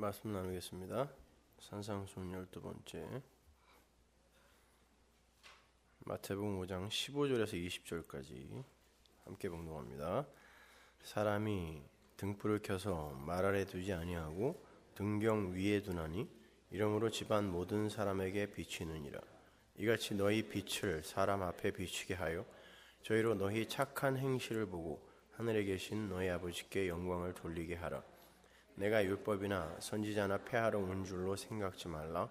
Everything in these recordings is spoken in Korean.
말씀 나누겠습니다. 산상수훈 12번째 마태복음 5장 15절에서 20절까지 함께 봉독합니다. 사람이 등불을 켜서 말 아래 두지 아니하고 등경 위에 두나니 이러므로 집안 모든 사람에게 비치느니라. 이같이 너희 빛을 사람 앞에 비추게 하여 저희로 너희 착한 행실을 보고 하늘에 계신 너희 아버지께 영광을 돌리게 하라. 내가 율법이나 선지자나 폐하러 온 줄로 생각지 말라.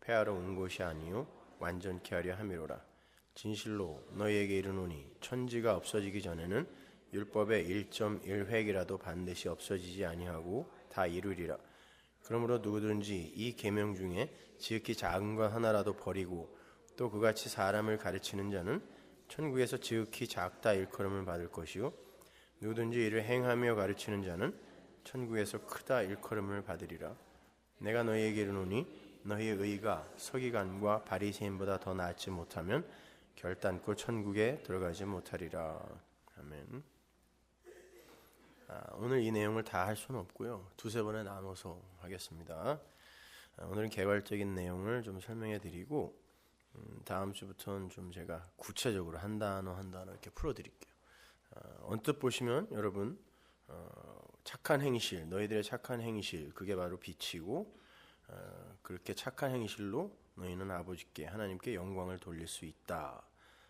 폐하러 온 것이 아니요 완전케 하려 함이로라. 진실로 너희에게 이르노니 천지가 없어지기 전에는 율법의 1.1획이라도 반드시 없어지지 아니하고 다 이루리라. 그러므로 누구든지 이 계명 중에 지극히 작은 것 하나라도 버리고 또 그같이 사람을 가르치는 자는 천국에서 지극히 작다 일컬음을 받을 것이요 누구든지 이를 행하며 가르치는 자는 천국에서 크다 일컬음을 받으리라. 내가 너희에게 이르노니 너희의 의가 서기관과 바리새인보다 더 낫지 못하면 결단코 천국에 들어가지 못하리라. 아멘. 오늘 이 내용을 다 할 수는 없고요. 두세 번에 나눠서 하겠습니다. 오늘은 개괄적인 내용을 좀 설명해 드리고 다음 주부터는 좀 제가 구체적으로 한 단어 이렇게 풀어 드릴게요. 언뜻 보시면 여러분 착한 행실, 너희들의 착한 행실, 그게 바로 빛이고 그렇게 착한 행실로 너희는 아버지께 하나님께 영광을 돌릴 수 있다.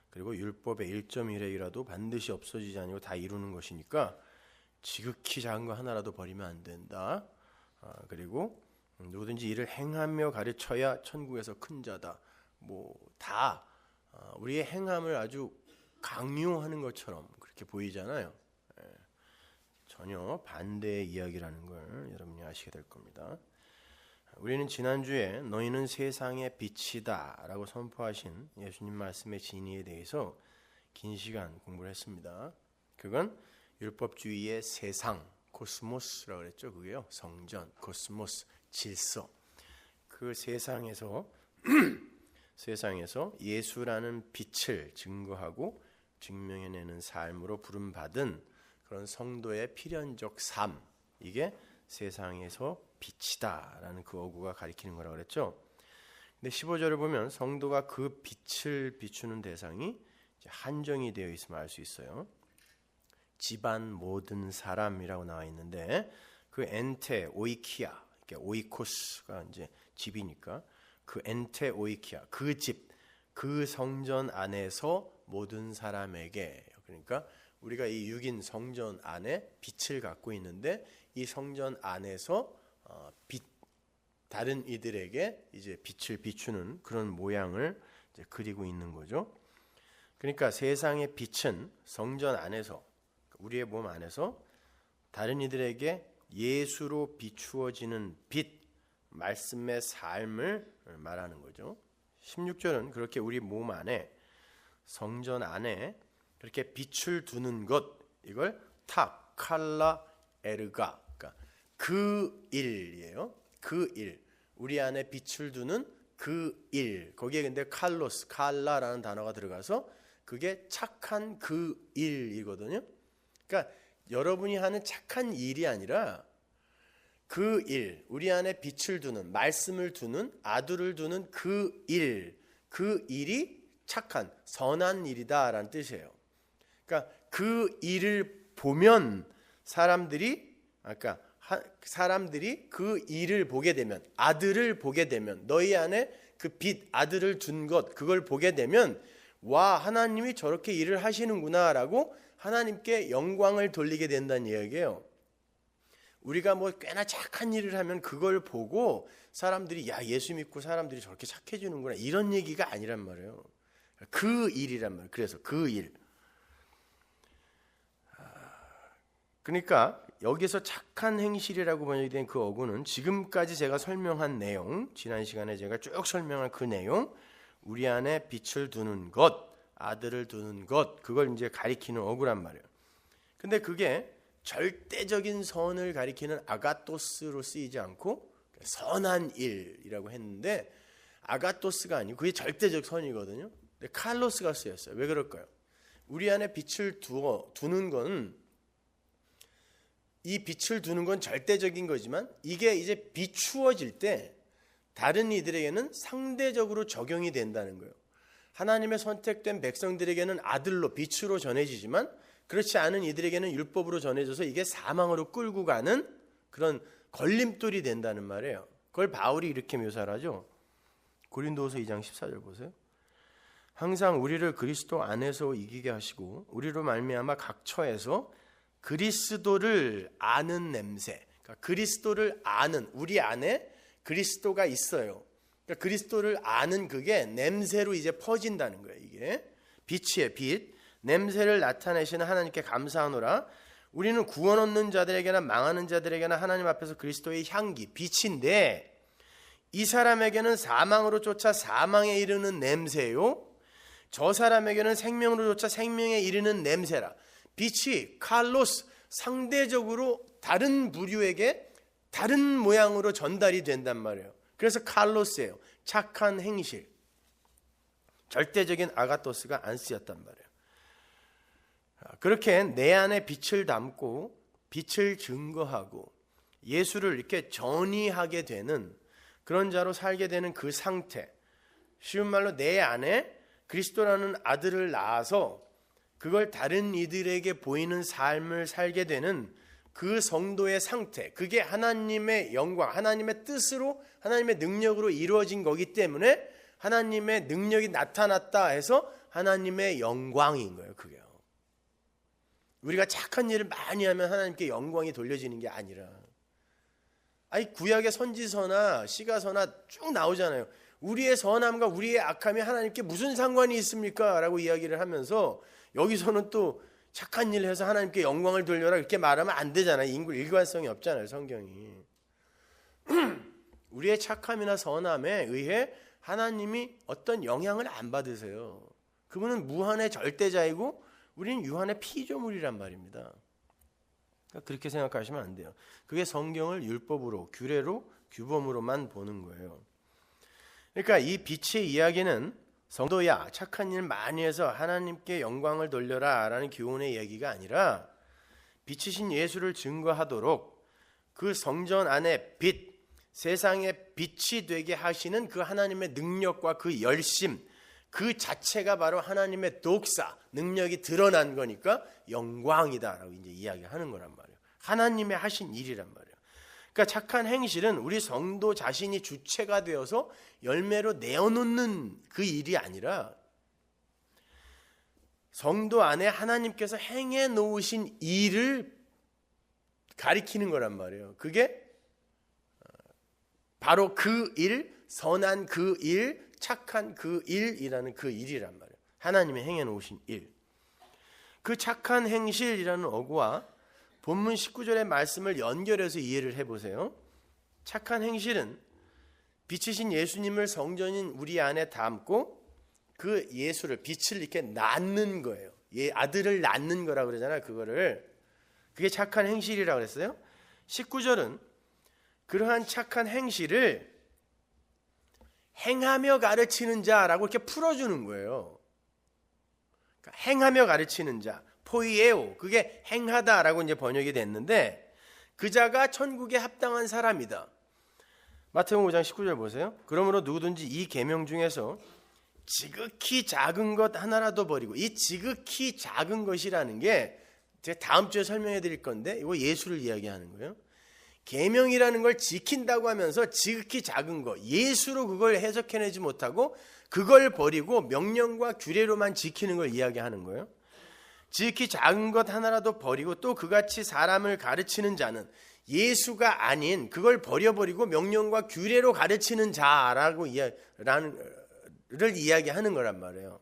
그리고 율법의 1.1획이라도 반드시 없어지지 아니고 다 이루는 것이니까 지극히 작은 거 하나라도 버리면 안 된다. 그리고 누구든지 이를 행하며 가르쳐야 천국에서 큰 자다. 다 우리의 행함을 아주 강요하는 것처럼 그렇게 보이잖아요. 전혀 반대의 이야기라는 걸 여러분이 아시게 될 겁니다. 우리는 지난주에 너희는 세상의 빛이다 라고 선포하신 예수님 말씀의 진리에 대해서 긴 시간 공부를 했습니다. 그건 율법주의의 세상, 코스모스라고 그랬죠. 그게요. 성전, 코스모스, 질서. 그 세상에서 예수라는 빛을 증거하고 증명해내는 삶으로 부름받은 그런 성도의 필연적 삶, 이게 세상에서 빛이다라는 그 어구가 가리키는 거라고 그랬죠. 근데 15절을 보면 성도가 그 빛을 비추는 대상이 이제 한정이 되어 있음을 알 수 있어요. 집안 모든 사람이라고 나와 있는데 그 엔테 오이키아, 오이코스가 이제 집이니까 그 엔테 오이키아, 그 집, 그 성전 안에서 모든 사람에게, 그러니까 우리가 이 6인 성전 안에 빛을 갖고 있는데 이 성전 안에서 다른 이들에게 이제 빛을 비추는 그런 모양을 이제 그리고 있는 거죠. 그러니까 세상의 빛은 성전 안에서, 우리의 몸 안에서 다른 이들에게 예수로 비추어지는 빛, 말씀의 삶을 말하는 거죠. 16절은 그렇게 우리 몸 안에, 성전 안에 그렇게 빛을 두는 것, 이걸 탑, 칼라, 에르가, 그러니까 그 일이에요. 그 일, 우리 안에 빛을 두는 그 일. 거기에 근데 칼로스, 칼라라는 단어가 들어가서 그게 착한 그 일이거든요. 그러니까 여러분이 하는 착한 일이 아니라 그 일, 우리 안에 빛을 두는, 말씀을 두는, 아들을 두는 그 일, 그 일이 착한, 선한 일이다라는 뜻이에요. 그러니까 그 일을 보면 사람들이 그 일을 보게 되면, 아들을 보게 되면, 너희 안에 그 빛, 아들을 둔 것, 그걸 보게 되면 와, 하나님이 저렇게 일을 하시는구나라고 하나님께 영광을 돌리게 된다는 이야기예요. 우리가 꽤나 착한 일을 하면 그걸 보고 사람들이 야, 예수 믿고 사람들이 저렇게 착해지는구나, 이런 얘기가 아니란 말이에요. 그 일이란 말이에요. 그래서 그 일. 그러니까 여기서 착한 행실이라고 번역된 그 어구는 지금까지 제가 설명한 내용, 지난 시간에 제가 쭉 설명한 그 내용, 우리 안에 빛을 두는 것, 아들을 두는 것, 그걸 이제 가리키는 어구란 말이에요. 근데 그게 절대적인 선을 가리키는 아가토스로 쓰이지 않고 선한 일이라고 했는데 아가토스가 아니고 그게 절대적 선이거든요. 근데 칼로스가 쓰였어요. 왜 그럴까요? 우리 안에 빛을 두는 건 이 빛을 두는 건 절대적인 거지만 이게 이제 비추어질 때 다른 이들에게는 상대적으로 적용이 된다는 거예요. 하나님의 선택된 백성들에게는 아들로 빛으로 전해지지만 그렇지 않은 이들에게는 율법으로 전해져서 이게 사망으로 끌고 가는 그런 걸림돌이 된다는 말이에요. 그걸 바울이 이렇게 묘사를 하죠. 고린도후서 2장 14절 보세요. 항상 우리를 그리스도 안에서 이기게 하시고 우리로 말미암아 각 처에서 그리스도를 아는 냄새, 그러니까 그리스도를 아는, 우리 안에 그리스도가 있어요. 그러니까 그리스도를 아는 그게 냄새로 이제 퍼진다는 거예요. 이게 빛이에요. 빛. 냄새를 나타내시는 하나님께 감사하노라. 우리는 구원 얻는 자들에게나 망하는 자들에게나 하나님 앞에서 그리스도의 향기, 빛인데 이 사람에게는 사망으로 쫓아 사망에 이르는 냄새요, 저 사람에게는 생명으로 쫓아 생명에 이르는 냄새라. 빛이 칼로스, 상대적으로 다른 부류에게 다른 모양으로 전달이 된단 말이에요. 그래서 칼로스예요. 착한 행실. 절대적인 아가토스가 안 쓰였단 말이에요. 그렇게 내 안에 빛을 담고 빛을 증거하고 예수를 이렇게 전이하게 되는 그런 자로 살게 되는 그 상태, 쉬운 말로 내 안에 그리스도라는 아들을 낳아서 그걸 다른 이들에게 보이는 삶을 살게 되는 그 성도의 상태, 그게 하나님의 영광, 하나님의 뜻으로, 하나님의 능력으로 이루어진 거기 때문에 하나님의 능력이 나타났다 해서 하나님의 영광인 거예요. 그게요. 우리가 착한 일을 많이 하면 하나님께 영광이 돌려지는 게 아니라, 아니 구약의 선지서나 시가서나 쭉 나오잖아요. 우리의 선함과 우리의 악함이 하나님께 무슨 상관이 있습니까? 라고 이야기를 하면서 여기서는 또 착한 일을 해서 하나님께 영광을 돌려라 이렇게 말하면 안 되잖아요. 일관성이 없잖아요, 성경이. 우리의 착함이나 선함에 의해 하나님이 어떤 영향을 안 받으세요. 그분은 무한의 절대자이고 우리는 유한의 피조물이란 말입니다. 그러니까 그렇게 생각하시면 안 돼요. 그게 성경을 율법으로, 규례로, 규범으로만 보는 거예요. 그러니까 이 빛의 이야기는 성도야 착한 일 많이 해서 하나님께 영광을 돌려라 라는 교훈의 얘기가 아니라 빛이신 예수를 증거하도록 그 성전 안에 빛, 세상의 빛이 되게 하시는 그 하나님의 능력과 그 열심, 그 자체가 바로 하나님의 독사, 능력이 드러난 거니까 영광이다라고 이제 이야기하는 거란 말이에요. 하나님의 하신 일이란 말이에요. 그러니까 착한 행실은 우리 성도 자신이 주체가 되어서 열매로 내어놓는 그 일이 아니라 성도 안에 하나님께서 행해 놓으신 일을 가리키는 거란 말이에요. 그게 바로 그 일, 선한 그 일, 착한 그 일이라는 그 일이란 말이에요. 하나님이 행해 놓으신 일. 그 착한 행실이라는 어구와 본문 19절의 말씀을 연결해서 이해를 해보세요. 착한 행실은 빛이신 예수님을 성전인 우리 안에 담고 그 예수를, 빛을 이렇게 낳는 거예요. 아들을 낳는 거라고 그러잖아요. 그게 착한 행실이라고 그랬어요. 19절은 그러한 착한 행실을 행하며 가르치는 자라고 이렇게 풀어주는 거예요. 그러니까 행하며 가르치는 자, 포이에오, 그게 행하다라고 이제 번역이 됐는데 그 자가 천국에 합당한 사람이다. 마태복음 5장 19절 보세요. 그러므로 누구든지 이 계명 중에서 지극히 작은 것 하나라도 버리고, 이 지극히 작은 것이라는 게 제가 다음 주에 설명해 드릴 건데 이거 예수를 이야기하는 거예요. 계명이라는 걸 지킨다고 하면서 지극히 작은 것, 예수로 그걸 해석해내지 못하고 그걸 버리고 명령과 규례로만 지키는 걸 이야기하는 거예요. 지극히 작은 것 하나라도 버리고 또 그같이 사람을 가르치는 자는 예수가 아닌 그걸 버려버리고 명령과 규례로 가르치는 자라고 를 이야기하는 거란 말이에요.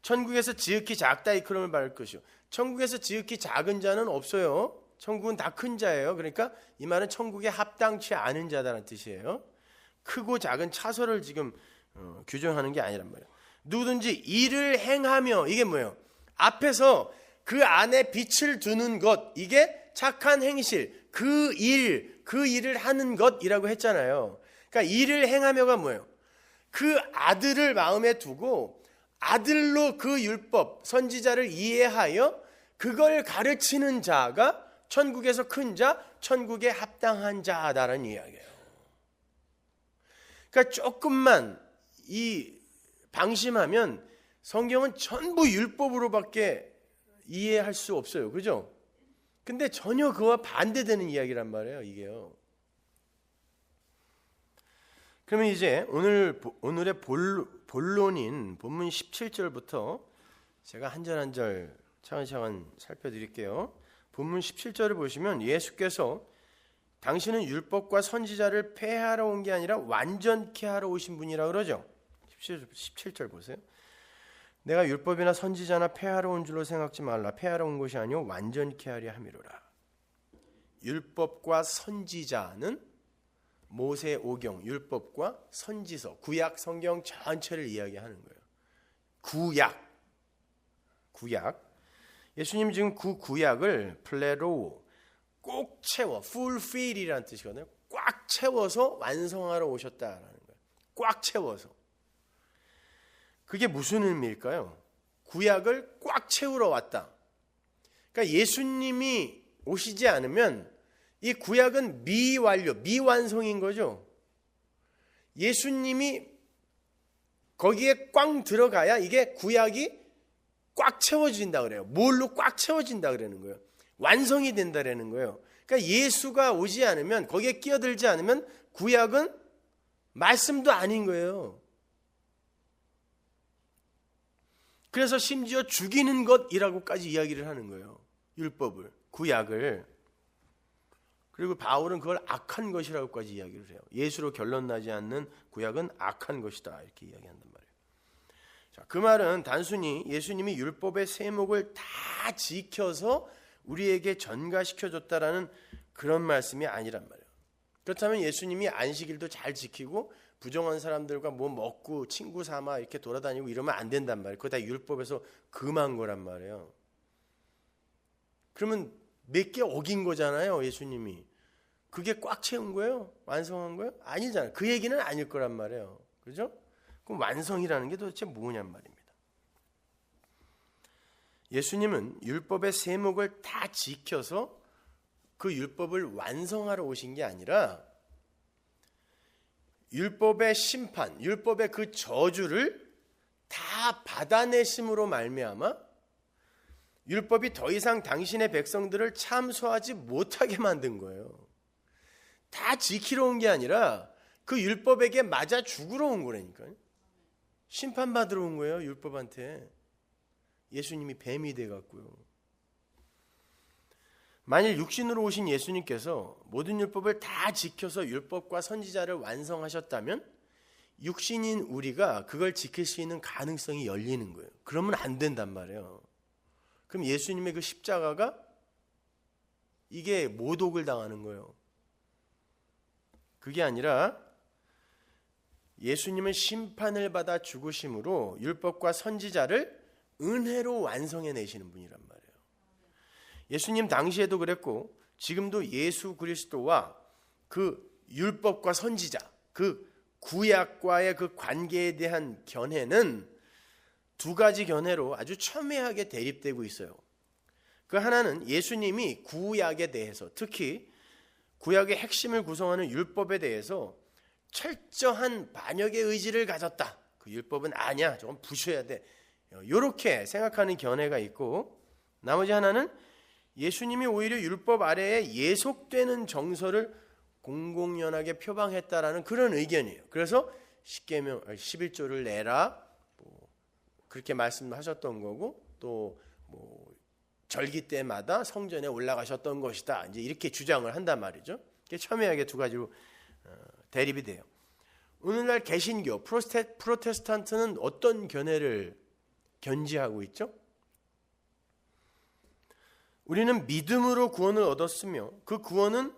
천국에서 지극히 작다 이 그름을 받을 것이요. 천국에서 지극히 작은 자는 없어요. 천국은 다 큰 자예요. 그러니까 이 말은 천국에 합당치 않은 자다라는 뜻이에요. 크고 작은 차서를 지금 규정하는 게 아니란 말이에요. 누구든지 일을 행하며, 이게 뭐예요? 앞에서 그 안에 빛을 두는 것, 이게 착한 행실, 그 일을 하는 것이라고 했잖아요. 그러니까 일을 행하며가 뭐예요? 그 아들을 마음에 두고 아들로 그 율법, 선지자를 이해하여 그걸 가르치는 자가 천국에서 큰 자, 천국에 합당한 자다라는 이야기예요. 그러니까 조금만 이 방심하면 성경은 전부 율법으로밖에 이해할 수 없어요. 그죠? 근데 전혀 그와 반대되는 이야기란 말이에요, 이게요. 그러면 이제 오늘의 본론인 본문 17절부터 제가 한 절 한 절 차근차근 살펴드릴게요. 본문 17절을 보시면 예수께서 당신은 율법과 선지자를 폐하러 온 게 아니라 완전케 하러 오신 분이라 그러죠. 17절 보세요. 내가 율법이나 선지자나 폐하러 온 줄로 생각지 말라. 폐하러 온 것이 아니오 완전케 하려 함이로라. 율법과 선지자는 모세 오경, 율법과 선지서, 구약 성경 전체를 이야기하는 거예요. 구약. 예수님 지금 그 구약을 플레로 꼭 채워, fulfill이라는 뜻이거든요. 꽉 채워서 완성하러 오셨다라는 거예요. 꽉 채워서. 그게 무슨 의미일까요? 구약을 꽉 채우러 왔다. 그러니까 예수님이 오시지 않으면 이 구약은 미완료, 미완성인 거죠. 예수님이 거기에 꽝 들어가야 이게 구약이 꽉 채워진다 그래요. 뭘로 꽉 채워진다 그러는 거예요. 완성이 된다라는 거예요. 그러니까 예수가 오지 않으면, 거기에 끼어들지 않으면 구약은 말씀도 아닌 거예요. 그래서 심지어 죽이는 것이라고까지 이야기를 하는 거예요. 율법을, 구약을. 그리고 바울은 그걸 악한 것이라고까지 이야기를 해요. 예수로 결론 나지 않는 구약은 악한 것이다, 이렇게 이야기한단 말이에요. 자, 그 말은 단순히 예수님이 율법의 세목을 다 지켜서 우리에게 전가시켜줬다라는 그런 말씀이 아니란 말이에요. 그렇다면 예수님이 안식일도 잘 지키고 부정한 사람들과 뭐 먹고 친구 삼아 이렇게 돌아다니고 이러면 안 된단 말이에요. 그거 다 율법에서 금한 거란 말이에요. 그러면 몇 개 어긴 거잖아요, 예수님이. 그게 꽉 채운 거예요? 완성한 거예요? 아니잖아요. 그 얘기는 아닐 거란 말이에요. 그죠? 그럼 완성이라는 게 도대체 뭐냔 말입니다. 예수님은 율법의 세목을 다 지켜서 그 율법을 완성하러 오신 게 아니라 율법의 심판, 율법의 그 저주를 다 받아내심으로 말미암아 율법이 더 이상 당신의 백성들을 참소하지 못하게 만든 거예요. 다 지키러 온 게 아니라 그 율법에게 맞아 죽으러 온 거라니까요. 심판받으러 온 거예요, 율법한테. 예수님이 뱀이 돼갖고요. 만일 육신으로 오신 예수님께서 모든 율법을 다 지켜서 율법과 선지자를 완성하셨다면 육신인 우리가 그걸 지킬 수 있는 가능성이 열리는 거예요. 그러면 안 된단 말이에요. 그럼 예수님의 그 십자가가 이게 모독을 당하는 거예요. 그게 아니라 예수님은 심판을 받아 죽으심으로 율법과 선지자를 은혜로 완성해 내시는 분이란 말이에요. 예수님 당시에도 그랬고 지금도 예수 그리스도와 그 율법과 선지자, 그 구약과의 그 관계에 대한 견해는 두 가지 견해로 아주 첨예하게 대립되고 있어요. 그 하나는 예수님이 구약에 대해서, 특히 구약의 핵심을 구성하는 율법에 대해서 철저한 반역의 의지를 가졌다. 그 율법은 아니야, 조금 부셔야 돼, 이렇게 생각하는 견해가 있고, 나머지 하나는 예수님이 오히려 율법 아래에 예속되는 정서를 공공연하게 표방했다라는 그런 의견이에요. 그래서 11조를 내라, 그렇게 말씀하셨던 거고, 또 절기 때마다 성전에 올라가셨던 것이다, 이제 이렇게 주장을 한단 말이죠. 첨예하게 두 가지로 대립이 돼요. 오늘날 개신교, 프로테스탄트는 어떤 견해를 견지하고 있죠? 우리는 믿음으로 구원을 얻었으며 그 구원은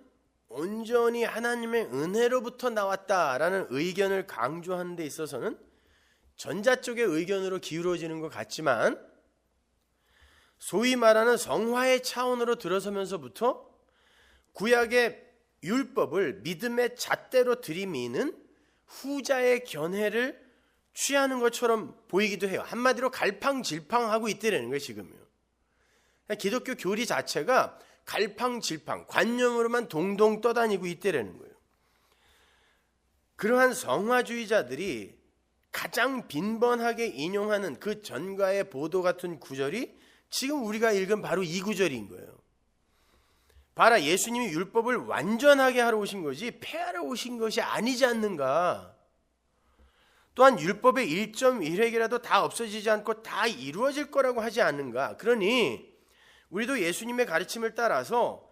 온전히 하나님의 은혜로부터 나왔다라는 의견을 강조하는 데 있어서는 전자 쪽의 의견으로 기울어지는 것 같지만, 소위 말하는 성화의 차원으로 들어서면서부터 구약의 율법을 믿음의 잣대로 들이미는 후자의 견해를 취하는 것처럼 보이기도 해요. 한마디로 갈팡질팡하고 있다는 거예요, 지금요. 기독교 교리 자체가 갈팡질팡 관념으로만 동동 떠다니고 있대라는 거예요. 그러한 성화주의자들이 가장 빈번하게 인용하는 그 전가의 보도 같은 구절이 지금 우리가 읽은 바로 이 구절인 거예요. 봐라, 예수님이 율법을 완전하게 하러 오신 거지 폐하러 오신 것이 아니지 않는가. 또한 율법의 1.1획이라도 다 없어지지 않고 다 이루어질 거라고 하지 않는가. 그러니 우리도 예수님의 가르침을 따라서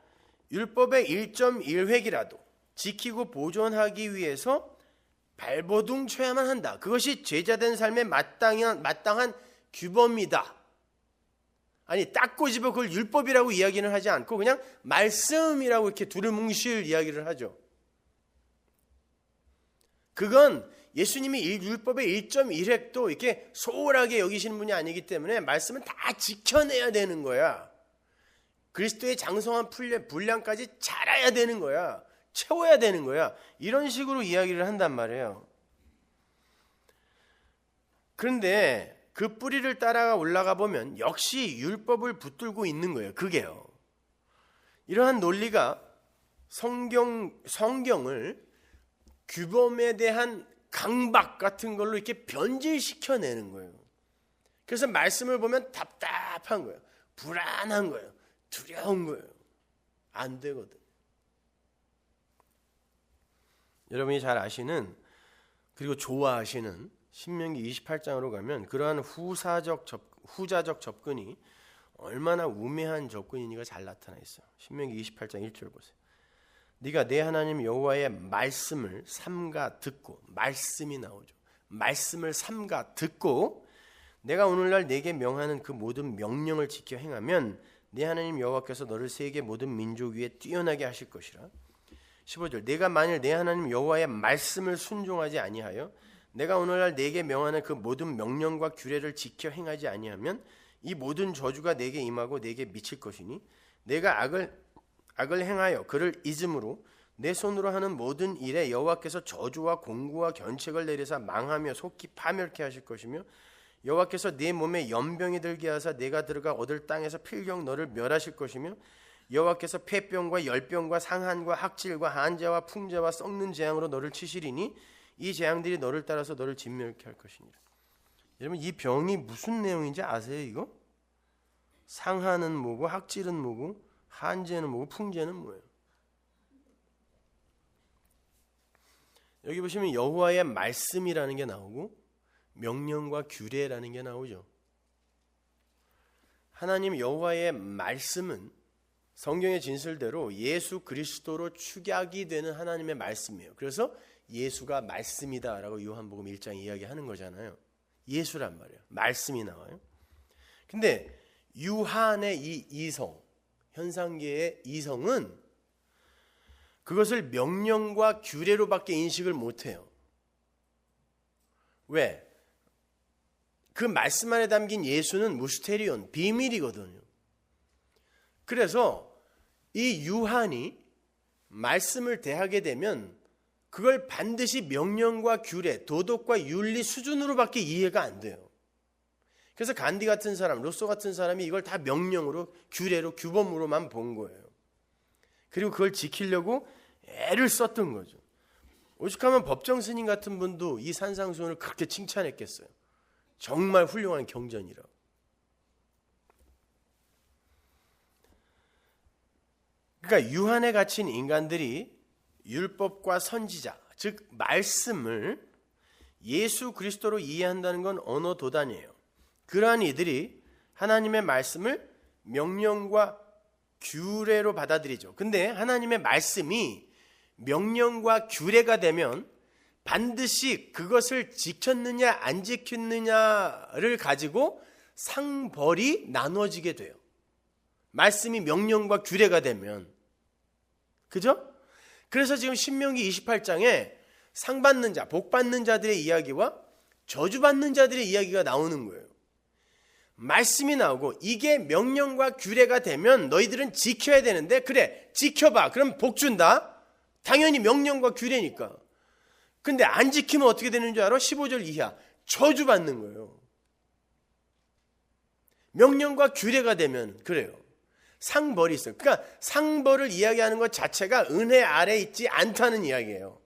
율법의 1.1획이라도 지키고 보존하기 위해서 발버둥 쳐야만 한다. 그것이 제자된 삶의 마땅한 규범이다. 아니, 딱 꼬집어 그걸 율법이라고 이야기는 하지 않고 그냥 말씀이라고 이렇게 두루뭉실 이야기를 하죠. 그건 예수님이 율법의 1.1획도 이렇게 소홀하게 여기시는 분이 아니기 때문에 말씀은 다 지켜내야 되는 거야. 그리스도의 장성한 분량까지 자라야 되는 거야. 채워야 되는 거야. 이런 식으로 이야기를 한단 말이에요. 그런데 그 뿌리를 따라가 올라가 보면 역시 율법을 붙들고 있는 거예요. 그게요. 이러한 논리가 성경을 규범에 대한 강박 같은 걸로 이렇게 변질시켜내는 거예요. 그래서 말씀을 보면 답답한 거예요. 불안한 거예요. 두려운 거예요. 안 되거든. 여러분이 잘 아시는 그리고 좋아하시는 신명기 28장으로 가면 그러한 후자적 접근이 얼마나 우매한 접근이니가 잘 나타나 있어요. 신명기 28장 1절 보세요. 네가 내 하나님 여호와의 말씀을 삼가 듣고, 말씀이 나오죠. 말씀을 삼가 듣고 내가 오늘날 네게 명하는 그 모든 명령을 지켜 행하면 네 하나님 여호와께서 너를 세계 모든 민족 위에 뛰어나게 하실 것이라. 15절 내가 만일 내 하나님 여호와의 말씀을 순종하지 아니하여 내가 오늘날 네게 명하는 그 모든 명령과 규례를 지켜 행하지 아니하면 이 모든 저주가 네게 임하고 네게 미칠 것이니 내가 악을 행하여 그를 잊음으로 내 손으로 하는 모든 일에 여호와께서 저주와 공고와 견책을 내리사 망하며 속히 파멸케 하실 것이며 여호와께서 네 몸에 연병이 들게 하사 내가 들어가 얻을 땅에서 필경 너를 멸하실 것이며 여호와께서 폐병과 열병과 상한과 학질과 한자와 풍자와 썩는 재앙으로 너를 치시리니 이 재앙들이 너를 따라서 너를 진멸케 할 것이니라. 여러분, 이 병이 무슨 내용인지 아세요? 이거? 상한은 뭐고 학질은 뭐고 한재는 뭐고 풍재는 뭐예요? 여기 보시면 여호와의 말씀이라는 게 나오고 명령과 규례라는 게 나오죠. 하나님 여호와의 말씀은 성경의 진술대로 예수 그리스도로 축약이 되는 하나님의 말씀이에요. 그래서 예수가 말씀이다라고 요한복음 1장 이야기하는 거잖아요. 예수란 말이에요. 말씀이 나와요. 근데 유한의 이 이성, 현상계의 이성은 그것을 명령과 규례로밖에 인식을 못해요. 왜? 그 말씀 안에 담긴 예수는 무스테리온, 비밀이거든요. 그래서 이 유한이 말씀을 대하게 되면 그걸 반드시 명령과 규례, 도덕과 윤리 수준으로밖에 이해가 안 돼요. 그래서 간디 같은 사람, 로쏘 같은 사람이 이걸 다 명령으로, 규례로, 규범으로만 본 거예요. 그리고 그걸 지키려고 애를 썼던 거죠. 오죽하면 법정 스님 같은 분도 이 산상수훈을 그렇게 칭찬했겠어요. 정말 훌륭한 경전이라고. 그러니까 유한에 갇힌 인간들이 율법과 선지자, 즉 말씀을 예수 그리스도로 이해한다는 건 언어 도단이에요. 그러한 이들이 하나님의 말씀을 명령과 규례로 받아들이죠. 근데 하나님의 말씀이 명령과 규례가 되면 반드시 그것을 지켰느냐 안 지켰느냐를 가지고 상벌이 나누어지게 돼요. 말씀이 명령과 규례가 되면. 그죠? 그래서 지금 신명기 28장에 상 받는 자, 복 받는 자들의 이야기와 저주 받는 자들의 이야기가 나오는 거예요. 말씀이 나오고 이게 명령과 규례가 되면 너희들은 지켜야 되는데, 그래 지켜봐, 그럼 복 준다. 당연히 명령과 규례니까. 근데 안 지키면 어떻게 되는 줄 알아? 15절 이하 저주 받는 거예요. 명령과 규례가 되면 그래요. 상벌이 있어요. 그러니까 상벌을 이야기하는 것 자체가 은혜 아래 있지 않다는 이야기예요.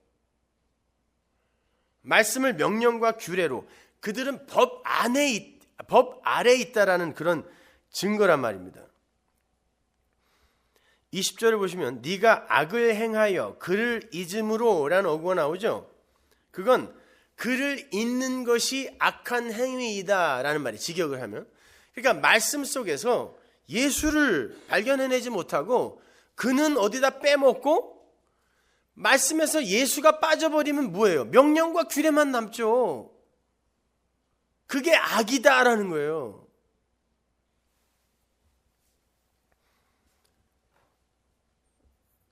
말씀을 명령과 규례로, 그들은 법 아래 있다라는 그런 증거란 말입니다. 20절을 보시면 네가 악을 행하여 그를 잊음으로 라는 어구가 나오죠. 그건 그를 잊는 것이 악한 행위이다 라는 말이 직역을 하면, 그러니까 말씀 속에서 예수를 발견해내지 못하고 그는 어디다 빼먹고 말씀에서 예수가 빠져버리면 뭐예요? 명령과 규례만 남죠. 그게 악이다라는 거예요.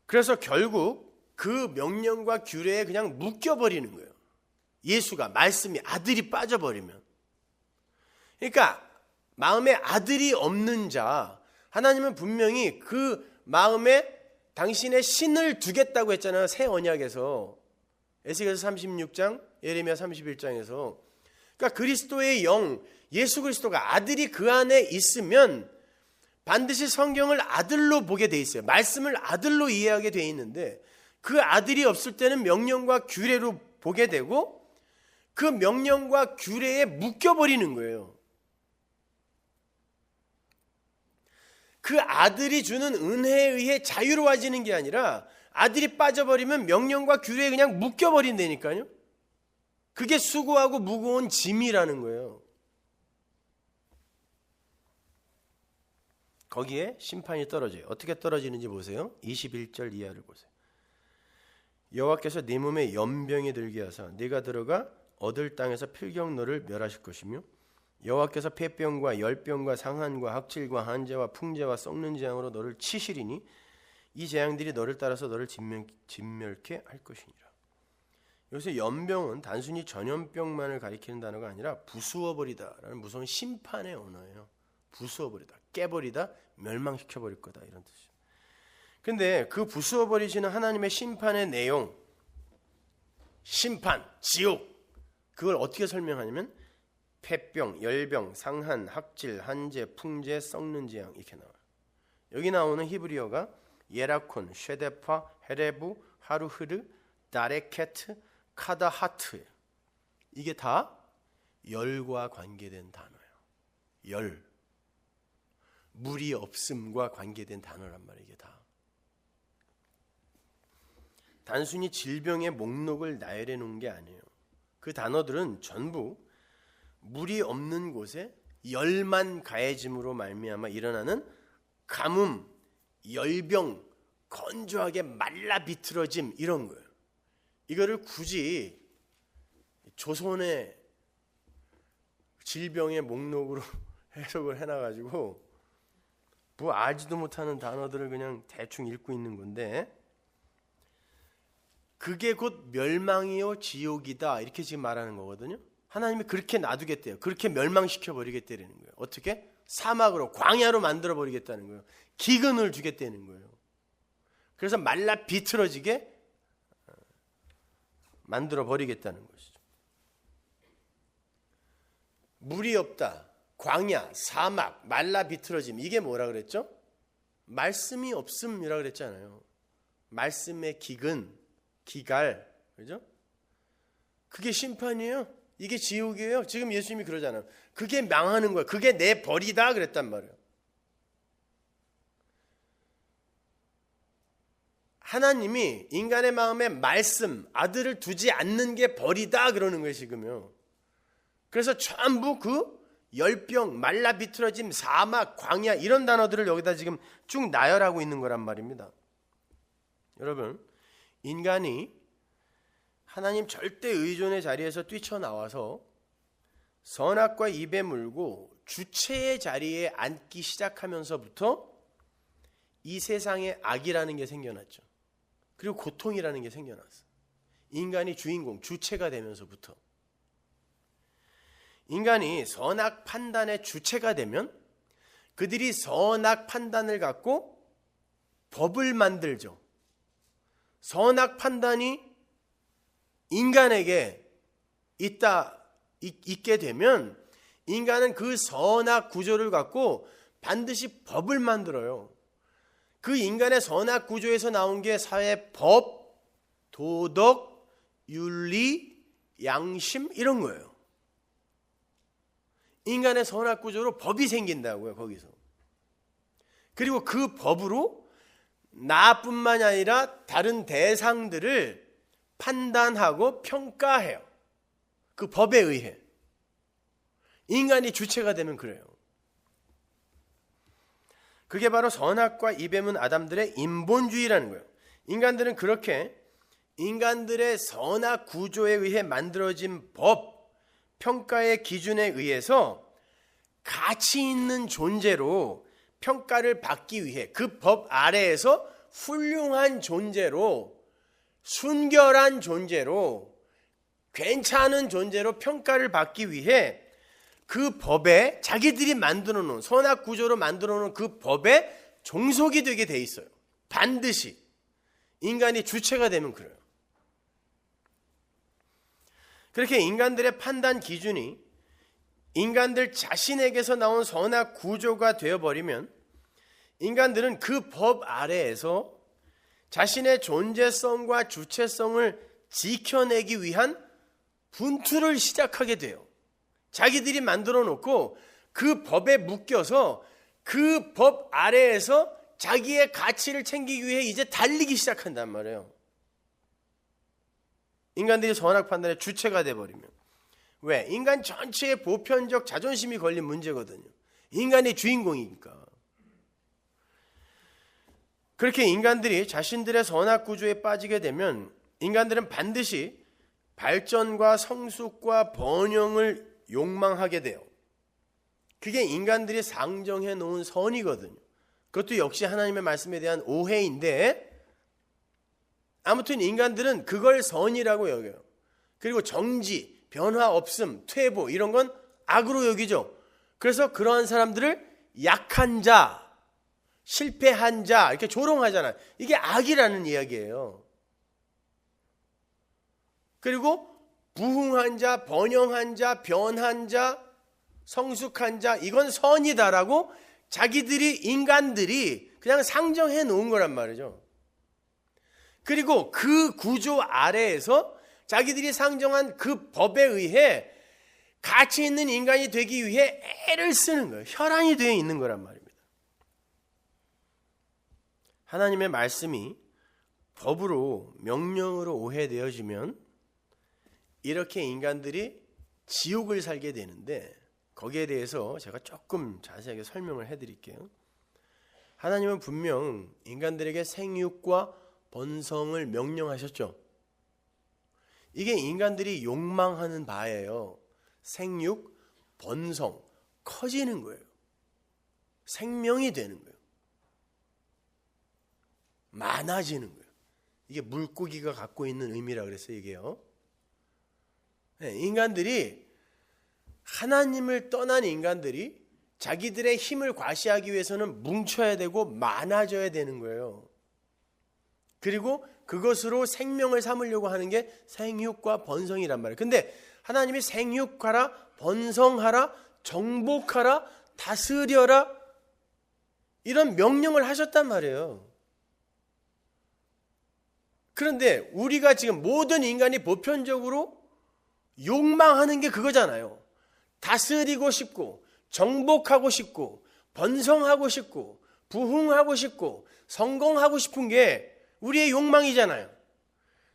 그래서 결국 그 명령과 규례에 그냥 묶여버리는 거예요. 예수가, 말씀이, 아들이 빠져버리면. 그러니까 마음에 아들이 없는 자, 하나님은 분명히 그 마음에 당신의 신을 두겠다고 했잖아요. 새 언약에서, 에스겔서 36장, 예레미야 31장에서. 그러니까 그리스도의 영, 예수 그리스도가, 아들이 그 안에 있으면 반드시 성경을 아들로 보게 돼 있어요. 말씀을 아들로 이해하게 돼 있는데, 그 아들이 없을 때는 명령과 규례로 보게 되고 그 명령과 규례에 묶여버리는 거예요. 그 아들이 주는 은혜에 의해 자유로워지는 게 아니라 아들이 빠져버리면 명령과 규례에 그냥 묶여버린다니까요. 그게 수고하고 무거운 짐이라는 거예요. 거기에 심판이 떨어져요. 어떻게 떨어지는지 보세요. 21절 이하를 보세요. 여호와께서 네 몸에 연병이 들게 하사 네가 들어가 얻을 땅에서 필경 너를 멸하실 것이며 여호와께서 폐병과 열병과 상한과 학질과 한재와 풍재와 썩는 재앙으로 너를 치시리니 이 재앙들이 너를 따라서 너를 진멸케 할 것이니라. 여기서 연병은 단순히 전염병만을 가리키는 단어가 아니라 부수어버리다라는 무서운 심판의 언어예요. 부수어버리다, 깨버리다, 멸망시켜버릴 거다, 이런 뜻이에요. 근데 그 부수어버리시는 하나님의 심판의 내용, 심판, 지옥, 그걸 어떻게 설명하냐면 폐병, 열병, 상한, 학질, 한재, 풍재, 썩는 재앙, 이렇게 나와요. 여기 나오는 히브리어가 예라콘, 쉐데파, 헤레부, 하루흐르, 다레케트, 카다하트예요. 이게 다 열과 관계된 단어예요. 열, 물이 없음과 관계된 단어란 말이에요. 이게 다 단순히 질병의 목록을 나열해 놓은 게 아니에요. 그 단어들은 전부 물이 없는 곳에 열만 가해짐으로 말미암아 일어나는 가뭄, 열병, 건조하게 말라 비틀어짐, 이런 거예요. 이거를 굳이 조선의 질병의 목록으로 해석을 해놔가지고 뭐 알지도 못하는 단어들을 그냥 대충 읽고 있는 건데, 그게 곧 멸망이요 지옥이다, 이렇게 지금 말하는 거거든요. 하나님이 그렇게 놔두겠대요. 그렇게 멸망시켜 버리겠다는 거예요. 어떻게? 사막으로, 광야로 만들어 버리겠다는 거예요. 기근을 주겠다는 거예요. 그래서 말라 비틀어지게 만들어 버리겠다는 것이죠. 물이 없다, 광야, 사막, 말라 비틀어짐, 이게 뭐라 그랬죠? 말씀이 없음이라 그랬잖아요. 말씀의 기근, 기갈, 그죠? 그게 심판이에요. 이게 지옥이에요. 지금 예수님이 그러잖아요. 그게 망하는 거예요. 그게 내 벌이다 그랬단 말이에요. 하나님이 인간의 마음에 말씀, 아들을 두지 않는 게 벌이다 그러는 거예요, 지금요. 그래서 전부 그 열병, 말라 비틀어짐, 사막, 광야, 이런 단어들을 여기다 지금 쭉 나열하고 있는 거란 말입니다. 여러분, 인간이 하나님 절대 의존의 자리에서 뛰쳐나와서 선악과 입에 물고 주체의 자리에 앉기 시작하면서부터 이 세상에 악이라는 게 생겨났죠. 그리고 고통이라는 게 생겨났어요. 인간이 주인공, 주체가 되면서부터. 인간이 선악 판단의 주체가 되면 그들이 선악 판단을 갖고 법을 만들죠. 선악 판단이 인간에게 있게 되면 인간은 그 선악 구조를 갖고 반드시 법을 만들어요. 그 인간의 선악 구조에서 나온 게 사회 법, 도덕, 윤리, 양심 이런 거예요. 인간의 선악 구조로 법이 생긴다고요, 거기서. 그리고 그 법으로 나뿐만 아니라 다른 대상들을 판단하고 평가해요. 그 법에 의해. 인간이 주체가 되면 그래요. 그게 바로 선악과 이뱀은 아담들의 인본주의라는 거예요. 인간들은 그렇게 인간들의 선악 구조에 의해 만들어진 법, 평가의 기준에 의해서 가치 있는 존재로 평가를 받기 위해 그 법 아래에서 훌륭한 존재로, 순결한 존재로, 괜찮은 존재로 평가를 받기 위해 그 법에 자기들이 만들어 놓은 선악 구조로 만들어 놓은 그 법에 종속이 되게 돼 있어요. 반드시 인간이 주체가 되면 그래요. 그렇게 인간들의 판단 기준이 인간들 자신에게서 나온 선악 구조가 되어버리면 인간들은 그 법 아래에서 자신의 존재성과 주체성을 지켜내기 위한 분투를 시작하게 돼요. 자기들이 만들어 놓고 그 법에 묶여서 그 법 아래에서 자기의 가치를 챙기기 위해 이제 달리기 시작한단 말이에요. 인간들이 선악 판단의 주체가 돼버리면. 왜? 인간 전체의 보편적 자존심이 걸린 문제거든요. 인간이 주인공이니까. 그렇게 인간들이 자신들의 선악 구조에 빠지게 되면 인간들은 반드시 발전과 성숙과 번영을 욕망하게 돼요. 그게 인간들이 상정해 놓은 선이거든요. 그것도 역시 하나님의 말씀에 대한 오해인데 아무튼 인간들은 그걸 선이라고 여겨요. 그리고 정지, 변화 없음, 퇴보 이런 건 악으로 여기죠. 그래서 그러한 사람들을 약한 자, 실패한 자 이렇게 조롱하잖아요. 이게 악이라는 이야기예요. 그리고 부흥한 자, 번영한 자, 변한 자, 성숙한 자 이건 선이다라고 자기들이 인간들이 그냥 상정해 놓은 거란 말이죠. 그리고 그 구조 아래에서 자기들이 상정한 그 법에 의해 가치 있는 인간이 되기 위해 애를 쓰는 거예요. 혈안이 되어 있는 거란 말입니다. 하나님의 말씀이 법으로 명령으로 오해되어지면 이렇게 인간들이 지옥을 살게 되는데 거기에 대해서 제가 조금 자세하게 설명을 해드릴게요. 하나님은 분명 인간들에게 생육과 번성을 명령하셨죠. 이게 인간들이 욕망하는 바예요. 생육, 번성, 커지는 거예요. 생명이 되는 거예요. 많아지는 거예요. 이게 물고기가 갖고 있는 의미라 그랬어요, 이게요. 네, 인간들이 하나님을 떠난 인간들이 자기들의 힘을 과시하기 위해서는 뭉쳐야 되고 많아져야 되는 거예요. 그리고 그것으로 생명을 삼으려고 하는 게 생육과 번성이란 말이에요. 근데 하나님이 생육하라, 번성하라, 정복하라, 다스려라 이런 명령을 하셨단 말이에요. 그런데 우리가 지금 모든 인간이 보편적으로 욕망하는 게 그거잖아요. 다스리고 싶고 정복하고 싶고 번성하고 싶고 부흥하고 싶고 성공하고 싶은 게 우리의 욕망이잖아요.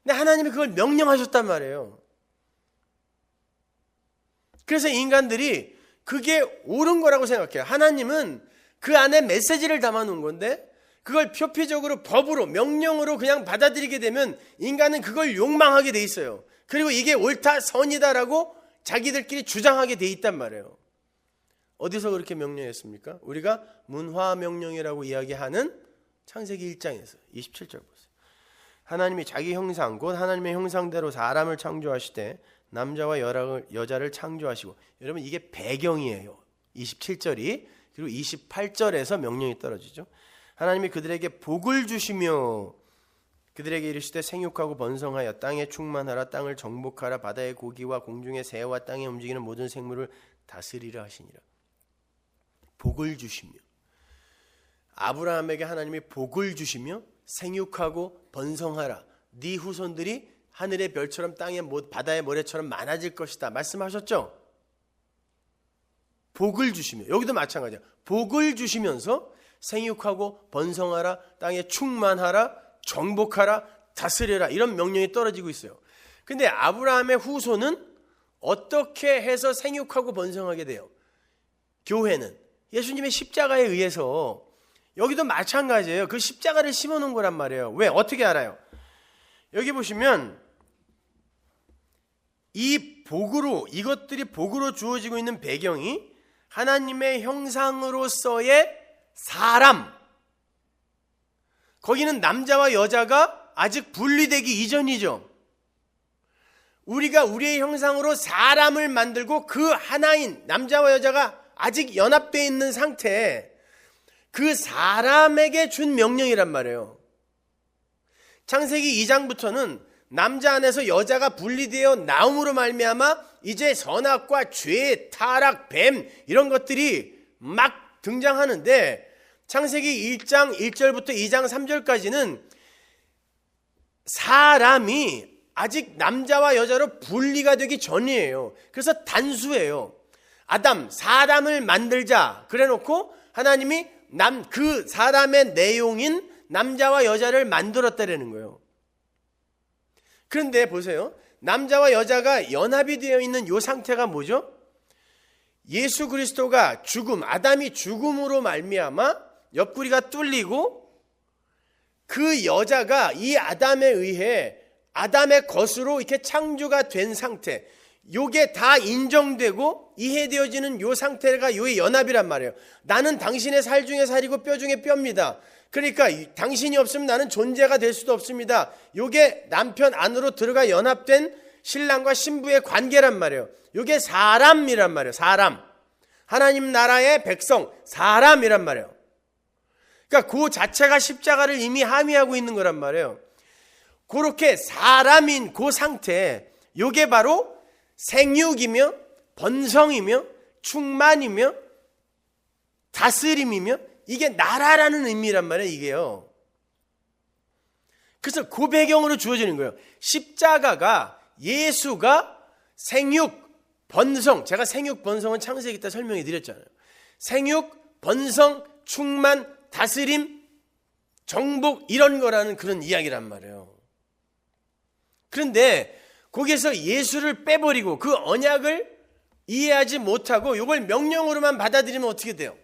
근데 하나님이 그걸 명령하셨단 말이에요. 그래서 인간들이 그게 옳은 거라고 생각해요. 하나님은 그 안에 메시지를 담아놓은 건데 그걸 표피적으로 법으로 명령으로 그냥 받아들이게 되면 인간은 그걸 욕망하게 돼 있어요. 그리고 이게 옳다 선이다라고 자기들끼리 주장하게 돼 있단 말이에요. 어디서 그렇게 명령했습니까? 우리가 문화명령이라고 이야기하는 창세기 1장에서 27절 보세요. 하나님이 자기 형상 곧 하나님의 형상대로 사람을 창조하시되 남자와 여자를 창조하시고, 여러분 이게 배경이에요. 27절이. 그리고 28절에서 명령이 떨어지죠. 하나님이 그들에게 복을 주시며 그들에게 이르시되 생육하고 번성하여 땅에 충만하라, 땅을 정복하라, 바다의 고기와 공중의 새와 땅에 움직이는 모든 생물을 다스리라 하시니라. 복을 주시며 아브라함에게 하나님이 복을 주시며 생육하고 번성하라. 네 후손들이 하늘의 별처럼 땅의 바다의 모래처럼 많아질 것이다 말씀하셨죠? 복을 주시며, 여기도 마찬가지야. 복을 주시면서 생육하고 번성하라, 땅에 충만하라, 정복하라, 다스려라, 이런 명령이 떨어지고 있어요. 근데 아브라함의 후손은 어떻게 해서 생육하고 번성하게 돼요? 교회는 예수님의 십자가에 의해서. 여기도 마찬가지예요. 그 십자가를 심어놓은 거란 말이에요. 왜? 어떻게 알아요? 여기 보시면 이것들이 복으로 주어지고 있는 배경이 하나님의 형상으로서의 사람, 거기는 남자와 여자가 아직 분리되기 이전이죠. 우리가 우리의 형상으로 사람을 만들고 그 하나인 남자와 여자가 아직 연합되어 있는 상태에 그 사람에게 준 명령이란 말이에요. 창세기 2장부터는 남자 안에서 여자가 분리되어 나옴으로 말미암아 이제 선악과 죄, 타락, 뱀 이런 것들이 막 등장하는데, 창세기 1장 1절부터 2장 3절까지는 사람이 아직 남자와 여자로 분리가 되기 전이에요. 그래서 단수예요. 아담, 사람을 만들자 그래 놓고 하나님이 그 사람의 내용인 남자와 여자를 만들었다라는 거예요. 그런데 보세요. 남자와 여자가 연합이 되어 있는 이 상태가 뭐죠? 예수 그리스도가 아담이 죽음으로 말미암아 옆구리가 뚫리고 그 여자가 이 아담에 의해 아담의 것으로 이렇게 창조가 된 상태, 요게 다 인정되고 이해되어지는 요 상태가 요의 연합이란 말이에요. 나는 당신의 살 중에 살이고 뼈 중에 뼈입니다. 그러니까 당신이 없으면 나는 존재가 될 수도 없습니다. 요게 남편 안으로 들어가 연합된 신랑과 신부의 관계란 말이에요. 요게 사람이란 말이에요. 사람. 하나님 나라의 백성, 사람이란 말이에요. 그러니까 그 자체가 십자가를 이미 함의하고 있는 거란 말이에요. 그렇게 사람인 그 상태, 요게 바로 생육이며 번성이며 충만이며 다스림이며 이게 나라라는 의미란 말이에요. 이게요. 그래서 그 배경으로 주어지는 거예요. 십자가가 예수가 생육, 번성, 제가 생육, 번성은 창세기 때 설명해 드렸잖아요. 생육, 번성, 충만, 다스림, 정복 이런 거라는 그런 이야기란 말이에요. 그런데 거기에서 예수를 빼버리고 그 언약을 이해하지 못하고 이걸 명령으로만 받아들이면 어떻게 돼요?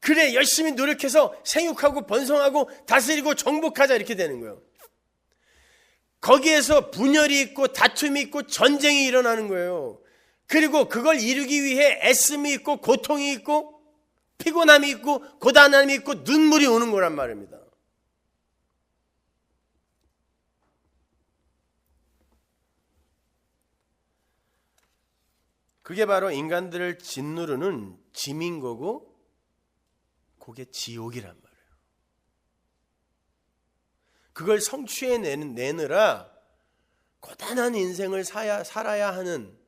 그래 열심히 노력해서 생육하고 번성하고 다스리고 정복하자 이렇게 되는 거예요. 거기에서 분열이 있고 다툼이 있고 전쟁이 일어나는 거예요. 그리고 그걸 이루기 위해 애씀이 있고 고통이 있고 피곤함이 있고 고단함이 있고 눈물이 오는 거란 말입니다. 그게 바로 인간들을 짓누르는 짐인 거고 그게 지옥이란 말이에요. 그걸 성취해내느라 고단한 인생을 살아야 하는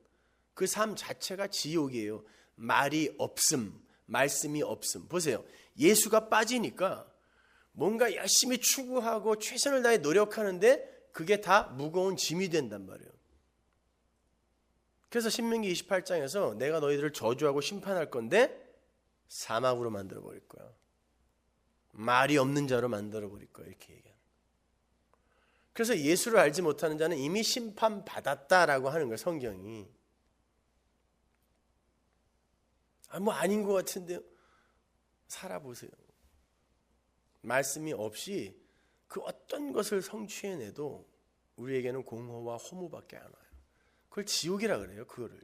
그 삶 자체가 지옥이에요. 말이 없음, 말씀이 없음. 보세요. 예수가 빠지니까 뭔가 열심히 추구하고 최선을 다해 노력하는데 그게 다 무거운 짐이 된단 말이에요. 그래서 신명기 28장에서 내가 너희들을 저주하고 심판할 건데 사막으로 만들어버릴 거야. 말이 없는 자로 만들어버릴 거야. 이렇게 얘기하는. 그래서 예수를 알지 못하는 자는 이미 심판받았다라고 하는 거야. 성경이. 뭐 아닌 것 같은데요. 살아보세요. 말씀이 없이 그 어떤 것을 성취해내도 우리에게는 공허와 허무밖에 안 와요. 그걸 지옥이라 그래요. 그거를요.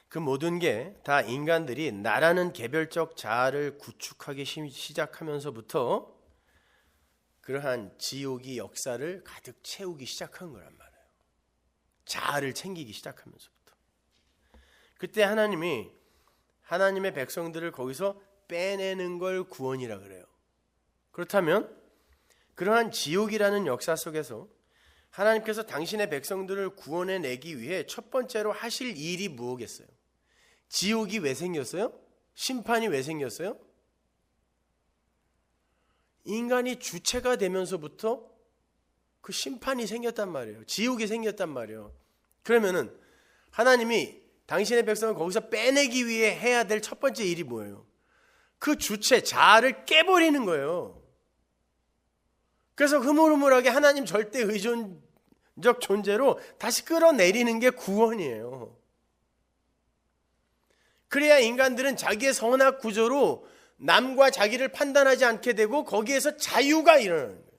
그 모든 게 다 인간들이 나라는 개별적 자아를 구축하기 시작하면서부터 그러한 지옥이 역사를 가득 채우기 시작한 거란 말이에요. 자아를 챙기기 시작하면서부터. 그때 하나님이 하나님의 백성들을 거기서 빼내는 걸 구원이라 그래요. 그렇다면 그러한 지옥이라는 역사 속에서 하나님께서 당신의 백성들을 구원해내기 위해 첫 번째로 하실 일이 무엇겠어요? 지옥이 왜 생겼어요? 심판이 왜 생겼어요? 인간이 주체가 되면서부터 그 심판이 생겼단 말이에요. 지옥이 생겼단 말이에요. 그러면은 하나님이 당신의 백성을 거기서 빼내기 위해 해야 될 첫 번째 일이 뭐예요? 그 주체, 자아를 깨버리는 거예요. 그래서 흐물흐물하게 하나님 절대 의존적 존재로 다시 끌어내리는 게 구원이에요. 그래야 인간들은 자기의 선악 구조로 남과 자기를 판단하지 않게 되고 거기에서 자유가 일어나는 거예요.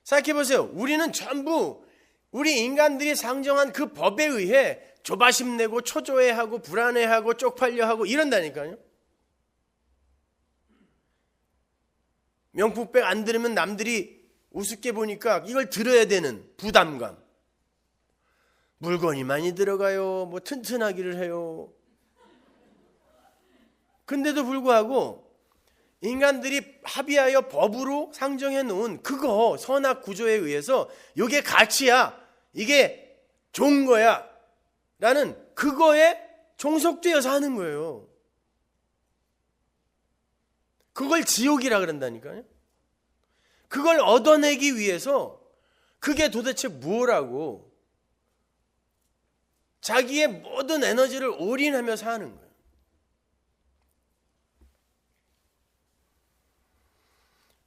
생각해보세요. 우리는 전부 우리 인간들이 상정한 그 법에 의해 조바심 내고 초조해하고 불안해하고 쪽팔려하고 이런다니까요. 명품백 안 들으면 남들이 우습게 보니까 이걸 들어야 되는 부담감. 물건이 많이 들어가요. 뭐 튼튼하기를 해요. 근데도 불구하고 인간들이 합의하여 법으로 상정해 놓은 그거 선악 구조에 의해서 이게 가치야, 이게 좋은 거야 라는 그거에 종속되어서 하는 거예요. 그걸 지옥이라 그런다니까요. 그걸 얻어내기 위해서 그게 도대체 뭐라고 자기의 모든 에너지를 올인하며 사는 거예요.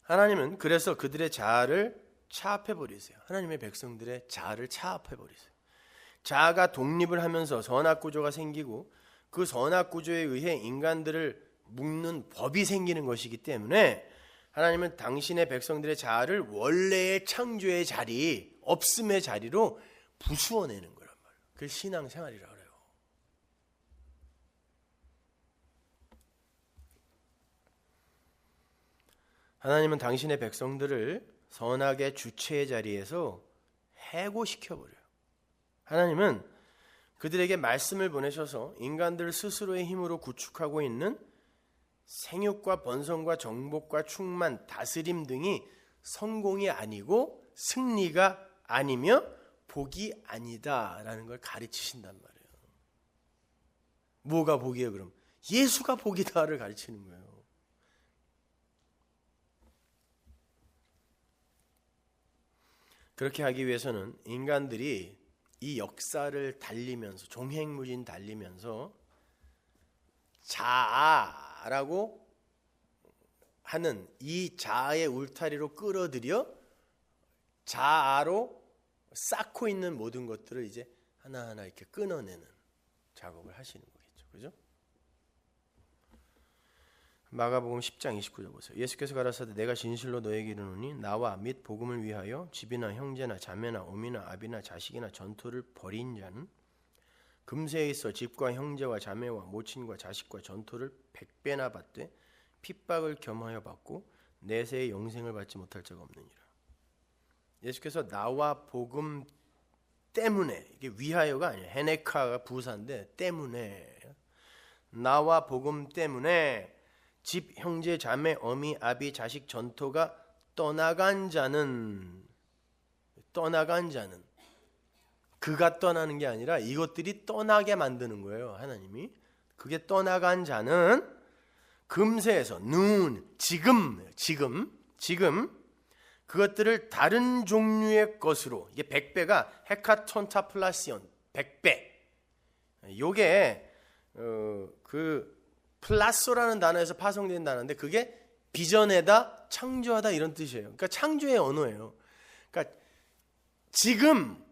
하나님은 그래서 그들의 자아를 차압해버리세요. 하나님의 백성들의 자아를 차압해버리세요. 자아가 독립을 하면서 선악구조가 생기고 그 선악구조에 의해 인간들을 묶는 법이 생기는 것이기 때문에 하나님은 당신의 백성들의 자아를 원래의 창조의 자리, 없음의 자리로 부수어내는 거란 말이에요. 그걸 신앙생활이라고 그래요. 하나님은 당신의 백성들을 선악의 주체의 자리에서 해고시켜버려요. 하나님은 그들에게 말씀을 보내셔서 인간들 스스로의 힘으로 구축하고 있는 생육과 번성과 정복과 충만, 다스림 등이 성공이 아니고 승리가 아니며 복이 아니다라는 걸 가르치신단 말이에요. 뭐가 복이에요 그럼? 예수가 복이다를 가르치는 거예요. 그렇게 하기 위해서는 인간들이 이 역사를 달리면서 종횡무진 달리면서 자아라고 하는 이 자아의 울타리로 끌어들여 자아로 쌓고 있는 모든 것들을 이제 하나하나 이렇게 끊어내는 작업을 하시는 거겠죠. 그죠? 마가복음 10장 29절 보세요. 예수께서 가라사대 내가 진실로 너에게 이르노니 나와 및 복음을 위하여 집이나 형제나 자매나 어미나 아비나 자식이나 전토를 벌인 자는 금세에 있어 집과 형제와 자매와 모친과 자식과 전토를 100배나 받되 핍박을 겸하여 받고 내세의 영생을 받지 못할 자가 없느니라. 예수께서 나와 복음 때문에, 이게 위하여가 아니에요. 헤네카가 부사인데 때문에, 나와 복음 때문에 집, 형제, 자매, 어미, 아비, 자식, 전토가 떠나간 자는 그가 떠나는 게 아니라 이것들이 떠나게 만드는 거예요. 하나님이. 그게 떠나간 자는 금세에서 지금 그것들을 다른 종류의 것으로, 이게 100배가 헤카톤타플라시온 100배. 요게 그 플라소라는 단어에서 파송된 단어인데 그게 빚어내다, 창조하다 이런 뜻이에요. 그러니까 창조의 언어예요. 그러니까 지금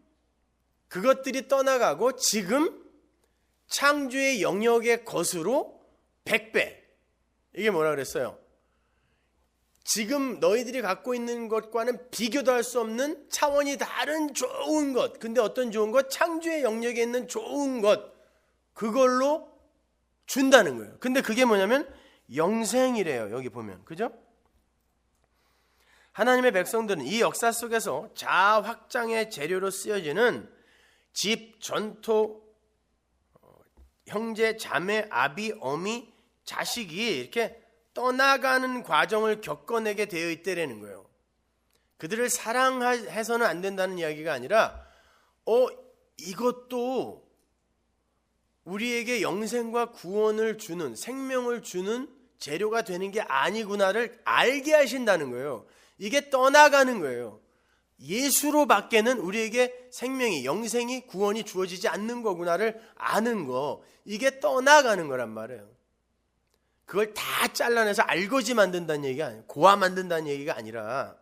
그것들이 떠나가고 지금 창조의 영역의 것으로 100배. 이게 뭐라 그랬어요? 지금 너희들이 갖고 있는 것과는 비교도 할 수 없는 차원이 다른 좋은 것. 근데 어떤 좋은 것? 창조의 영역에 있는 좋은 것. 그걸로 준다는 거예요. 근데 그게 뭐냐면 영생이래요. 여기 보면. 그죠? 하나님의 백성들은 이 역사 속에서 자아 확장의 재료로 쓰여지는 집, 전토, 형제, 자매, 아비, 어미, 자식이 이렇게 떠나가는 과정을 겪어내게 되어 있다라는 거예요. 그들을 사랑해서는 안 된다는 이야기가 아니라 이것도 우리에게 영생과 구원을 주는, 생명을 주는 재료가 되는 게 아니구나를 알게 하신다는 거예요. 이게 떠나가는 거예요. 예수로 밖에는 우리에게 생명이, 영생이, 구원이 주어지지 않는 거구나를 아는 거, 이게 떠나가는 거란 말이에요. 그걸 다 잘라내서 알거지 만든다는 얘기가 아니에요. 고아 만든다는 얘기가 아니라.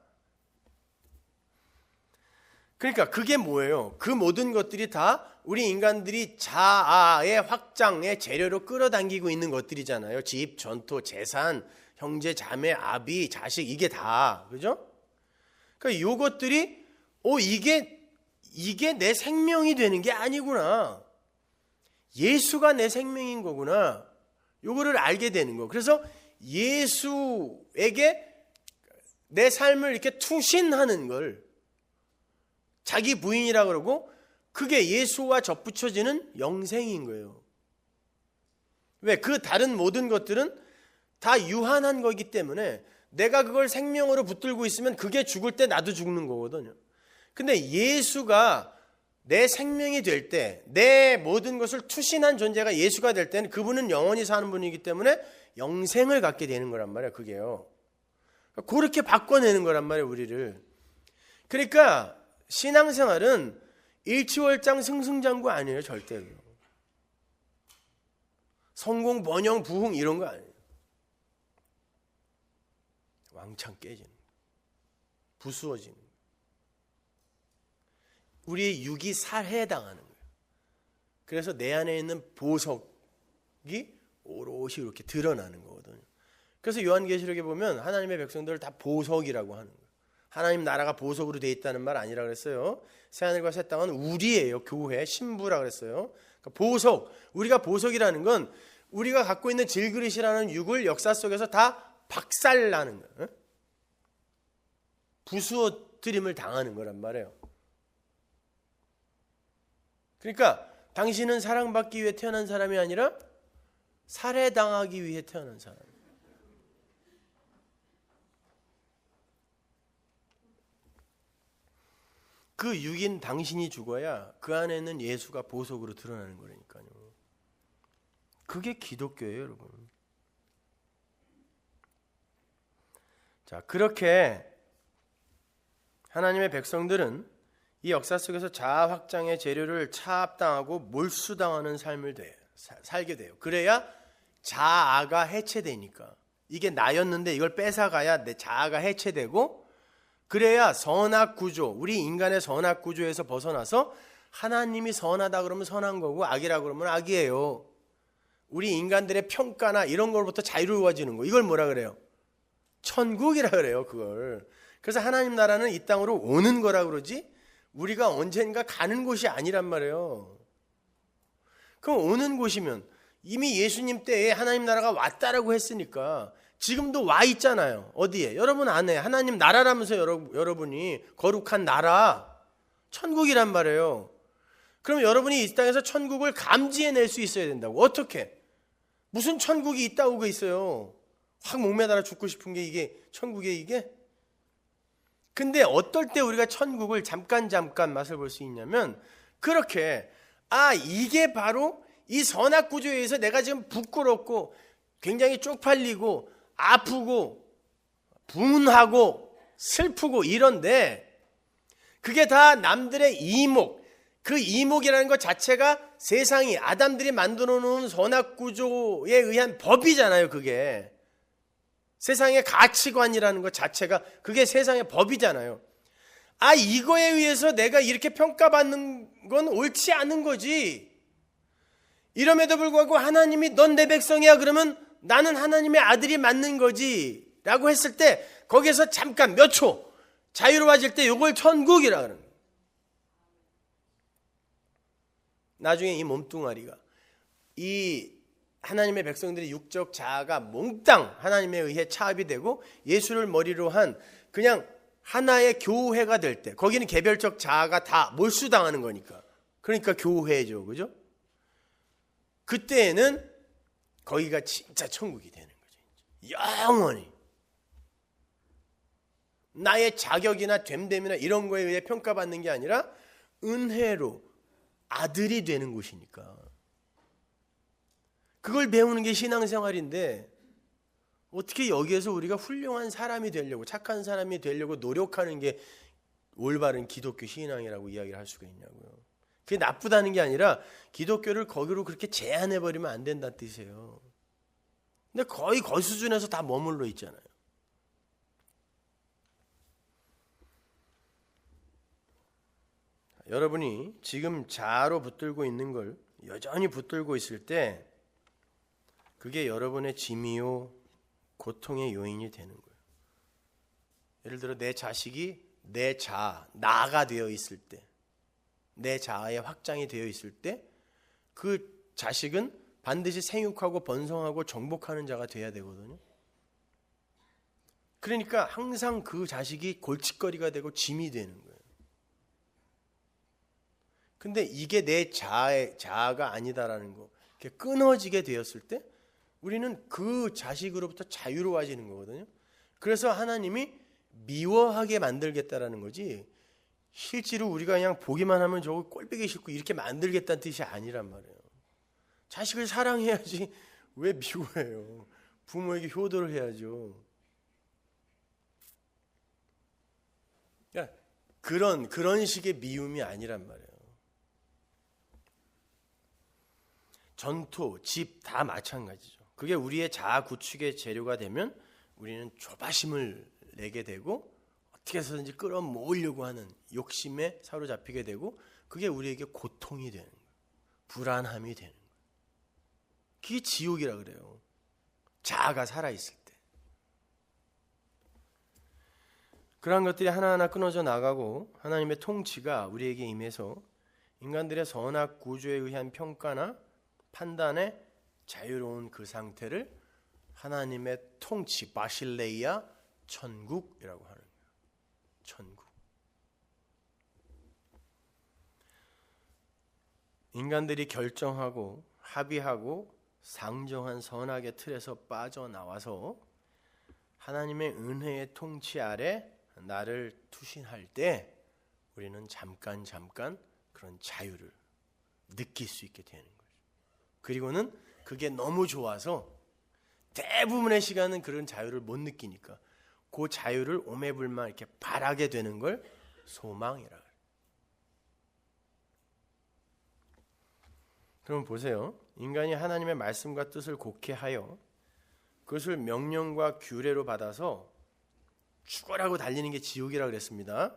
그러니까 그게 뭐예요? 그 모든 것들이 다 우리 인간들이 자아의 확장의 재료로 끌어당기고 있는 것들이잖아요. 집, 전토, 재산, 형제, 자매, 아비, 자식, 이게 다. 그죠? 그러니까 요것들이 이게 내 생명이 되는 게 아니구나. 예수가 내 생명인 거구나. 요거를 알게 되는 거. 그래서 예수에게 내 삶을 이렇게 투신하는 걸 자기 부인이라 그러고, 그게 예수와 접붙여지는 영생인 거예요. 왜? 그 다른 모든 것들은 다 유한한 거기 때문에 내가 그걸 생명으로 붙들고 있으면 그게 죽을 때 나도 죽는 거거든요. 근데 예수가 내 생명이 될 때, 내 모든 것을 투신한 존재가 예수가 될 때는 그분은 영원히 사는 분이기 때문에 영생을 갖게 되는 거란 말이에요. 그게요. 그렇게 바꿔내는 거란 말이에요, 우리를. 그러니까 신앙생활은 일취월장 승승장구 아니에요, 절대로. 성공, 번영, 부흥 이런 거 아니에요. 왕창 깨지는, 부수어지는, 우리의 육이 살해당하는 거예요. 그래서 내 안에 있는 보석이 오롯이 이렇게 드러나는 거거든요. 그래서 요한계시록에 보면 하나님의 백성들을 다 보석이라고 하는 거예요. 하나님 나라가 보석으로 되어 있다는 말 아니라 그랬어요. 새하늘과 새 땅은 우리예요. 교회, 신부라 그랬어요. 그러니까 보석, 우리가 보석이라는 건 우리가 갖고 있는 질그릇이라는 육을 역사 속에서 다 박살나는 거예요. 부수어뜨림을 당하는 거란 말이에요. 그러니까 당신은 사랑받기 위해 태어난 사람이 아니라 살해당하기 위해 태어난 사람. 그 육인 당신이 죽어야 그 안에 있는 예수가 보석으로 드러나는 거라니까요. 그게 기독교예요, 여러분. 자, 그렇게 하나님의 백성들은 이 역사 속에서 자아 확장의 재료를 차압당하고 몰수당하는 삶을 살게 돼요. 그래야 자아가 해체되니까. 이게 나였는데 이걸 뺏어가야 내 자아가 해체되고, 그래야 선악구조, 우리 인간의 선악구조에서 벗어나서 하나님이 선하다 그러면 선한 거고 악이라 그러면 악이에요. 우리 인간들의 평가나 이런 걸부터 자유로워지는 거, 이걸 뭐라 그래요? 천국이라 그래요, 그걸. 그래서 하나님 나라는 이 땅으로 오는 거라 그러지 우리가 언젠가 가는 곳이 아니란 말이에요. 그럼 오는 곳이면 이미 예수님 때에 하나님 나라가 왔다라고 했으니까 지금도 와 있잖아요. 어디에? 여러분 안에 하나님 나라라면서 여러분이 거룩한 나라, 천국이란 말이에요. 그럼 여러분이 이 땅에서 천국을 감지해낼 수 있어야 된다고. 어떻게? 무슨 천국이 있다고 그 있어요. 확 목매달아 죽고 싶은 게 이게 천국에 이게? 근데 어떨 때 우리가 천국을 잠깐 맛을 볼 수 있냐면, 그렇게 이게 바로 이 선악구조에 의해서 내가 지금 부끄럽고 굉장히 쪽팔리고 아프고 분하고 슬프고 이런데, 그게 다 남들의 이목, 그 이목이라는 것 자체가 세상이 아담들이 만들어 놓은 선악구조에 의한 법이잖아요. 그게 세상의 가치관이라는 것 자체가 그게 세상의 법이잖아요. 이거에 의해서 내가 이렇게 평가받는 건 옳지 않은 거지. 이럼에도 불구하고 하나님이 넌 내 백성이야 그러면 나는 하나님의 아들이 맞는 거지 라고 했을 때, 거기에서 잠깐 몇 초 자유로워질 때 이걸 천국이라 그러는 거예요. 나중에 이 몸뚱아리가, 이 하나님의 백성들의 육적 자아가 몽땅 하나님에 의해 차압이 되고 예수를 머리로 한 그냥 하나의 교회가 될 때, 거기는 개별적 자아가 다 몰수당하는 거니까, 그러니까 교회죠, 그죠? 그때에는 거기가 진짜 천국이 되는 거죠. 영원히 나의 자격이나 됨됨이나 이런 거에 의해 평가받는 게 아니라 은혜로 아들이 되는 곳이니까. 그걸 배우는 게 신앙생활인데 어떻게 여기에서 우리가 훌륭한 사람이 되려고, 착한 사람이 되려고 노력하는 게 올바른 기독교 신앙이라고 이야기를 할 수가 있냐고요. 그게 나쁘다는 게 아니라 기독교를 거기로 그렇게 제한해버리면 안 된다는 뜻이에요. 근데 거의 그 수준에서 다 머물러 있잖아요. 여러분이 지금 자아로 붙들고 있는 걸 여전히 붙들고 있을 때 그게 여러분의 짐이요 고통의 요인이 되는 거예요. 예를 들어 내 자식이 내 자아, 나가 되어 있을 때, 내 자아의 확장이 되어 있을 때 그 자식은 반드시 생육하고 번성하고 정복하는 자가 돼야 되거든요. 그러니까 항상 그 자식이 골칫거리가 되고 짐이 되는 거예요. 근데 이게 내 자아가 아니다라는 거, 이렇게 끊어지게 되었을 때 우리는 그 자식으로부터 자유로워지는 거거든요. 그래서 하나님이 미워하게 만들겠다라는 거지, 실제로 우리가 그냥 보기만 하면 저거 꼴보기 싫고 이렇게 만들겠다는 뜻이 아니란 말이에요. 자식을 사랑해야지 왜 미워해요? 부모에게 효도를 해야죠. 그러니까 그런 식의 미움이 아니란 말이에요. 전토, 집 다 마찬가지죠. 그게 우리의 자아 구축의 재료가 되면 우리는 조바심을 내게 되고 어떻게 해서든지 끌어모으려고 하는 욕심에 사로잡히게 되고 그게 우리에게 고통이 되는 거예요. 불안함이 되는 거예요. 그게 지옥이라 그래요. 자아가 살아있을 때. 그러한 것들이 하나하나 끊어져 나가고 하나님의 통치가 우리에게 임해서 인간들의 선악 구조에 의한 평가나 판단에 자유로운 그 상태를 하나님의 통치, 바실레이아 천국이라고 하는 거예요. 천국. 인간들이 결정하고 합의하고 상정한 선악의 틀에서 빠져나와서 하나님의 은혜의 통치 아래 나를 투신할 때 우리는 잠깐 그런 자유를 느낄 수 있게 되는 거죠. 그리고는 그게 너무 좋아서 대부분의 시간은 그런 자유를 못 느끼니까 그 자유를 오매불만 이렇게 바라게 되는 걸 소망이라 그래요. 그럼 보세요. 인간이 하나님의 말씀과 뜻을 곡해하여 그것을 명령과 규례로 받아서 죽어라고 달리는 게 지옥이라 그랬습니다.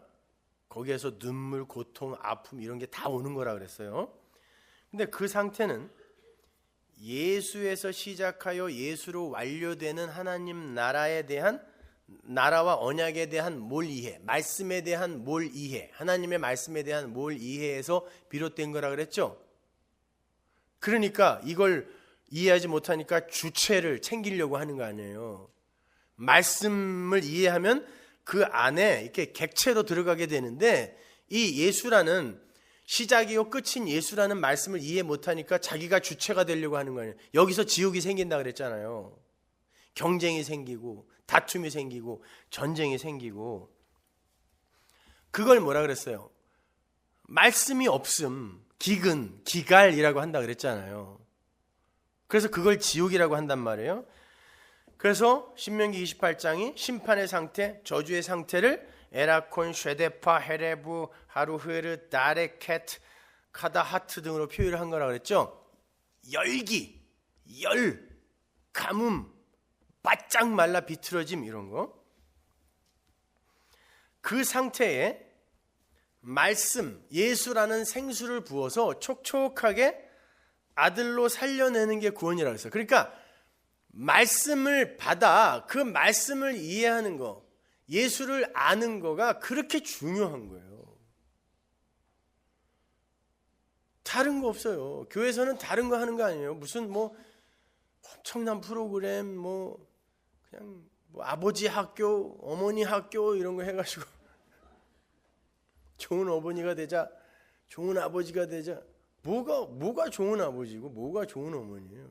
거기에서 눈물, 고통, 아픔 이런 게 다 오는 거라 그랬어요. 근데 그 상태는 예수에서 시작하여 예수로 완료되는 하나님 나라에 대한, 나라와 언약에 대한 몰이해, 말씀에 대한 몰이해, 하나님의 말씀에 대한 몰이해에서 비롯된 거라 그랬죠. 그러니까 이걸 이해하지 못하니까 주체를 챙기려고 하는 거 아니에요. 말씀을 이해하면 그 안에 이렇게 객체로 들어가게 되는데 이 예수라는 시작이요 끝인 예수라는 말씀을 이해 못하니까 자기가 주체가 되려고 하는 거 아니에요. 여기서 지옥이 생긴다 그랬잖아요. 경쟁이 생기고 다툼이 생기고 전쟁이 생기고. 그걸 뭐라 그랬어요? 말씀이 없음, 기근, 기갈이라고 한다 그랬잖아요. 그래서 그걸 지옥이라고 한단 말이에요. 그래서 신명기 28장이 심판의 상태, 저주의 상태를 에라콘, 쉐데파, 헤레부, 하루흐르, 다레켓, 카다하트 등으로 표현을 한 거라고 그랬죠. 열기, 열, 가뭄, 바짝 말라 비틀어짐 이런 거. 그 상태에 말씀, 예수라는 생수를 부어서 촉촉하게 아들로 살려내는 게 구원이라고 했어요. 그러니까 말씀을 받아 그 말씀을 이해하는 거, 예수를 아는 거가 그렇게 중요한 거예요. 다른 거 없어요. 교회에서는 다른 거 하는 거 아니에요. 무슨 뭐 엄청난 프로그램, 그냥 아버지 학교, 어머니 학교 이런 거 해가지고 좋은 어머니가 되자, 좋은 아버지가 되자. 뭐가 좋은 아버지고 뭐가 좋은 어머니예요.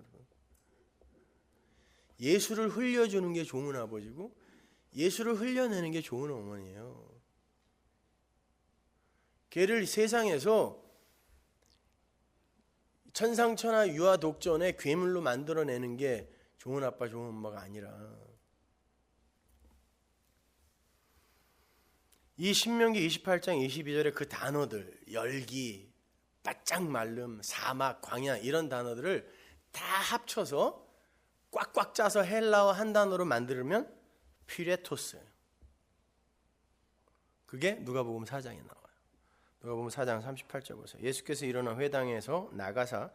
예수를 흘려주는 게 좋은 아버지고 예수를 흘려내는 게 좋은 어머니예요. 걔를 세상에서 천상천하 유아 독전에 괴물로 만들어내는 게 좋은 아빠 좋은 엄마가 아니라, 이 신명기 28장 22절의 그 단어들, 열기, 바짝 말름, 사막, 광야, 이런 단어들을 다 합쳐서 꽉꽉 짜서 헬라어 한 단어로 만들면 피레토스예요. 그게 누가복음 4장에 나와요. 누가복음 4장 38절 보세요. 예수께서 일어나 회당에서 나가사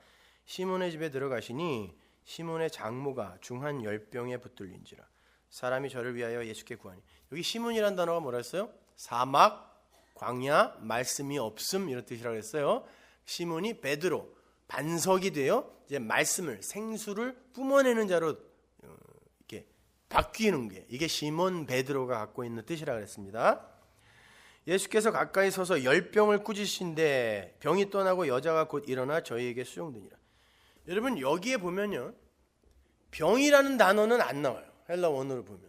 시몬의 집에 들어가시니 시몬의 장모가 중한 10병에 붙들린지라 사람이 저를 위하여 예수께 구하니. 여기 시몬이라는 단어가 뭐라 했어요? 사막, 광야, 말씀이 없음, 이런 뜻이라고 했어요. 시몬이 베드로, 반석이 되어 이제 말씀을, 생수를 뿜어내는 자로 이렇게 바뀌는 게, 이게 시몬 베드로가 갖고 있는 뜻이라고 했습니다. 예수께서 가까이 서서 10병을 꾸짖으신데 병이 떠나고 여자가 곧 일어나 저희에게 수종되니라. 여러분, 여기에 보면요, 병이라는 단어는 안 나와요. 헬라 원어로 보면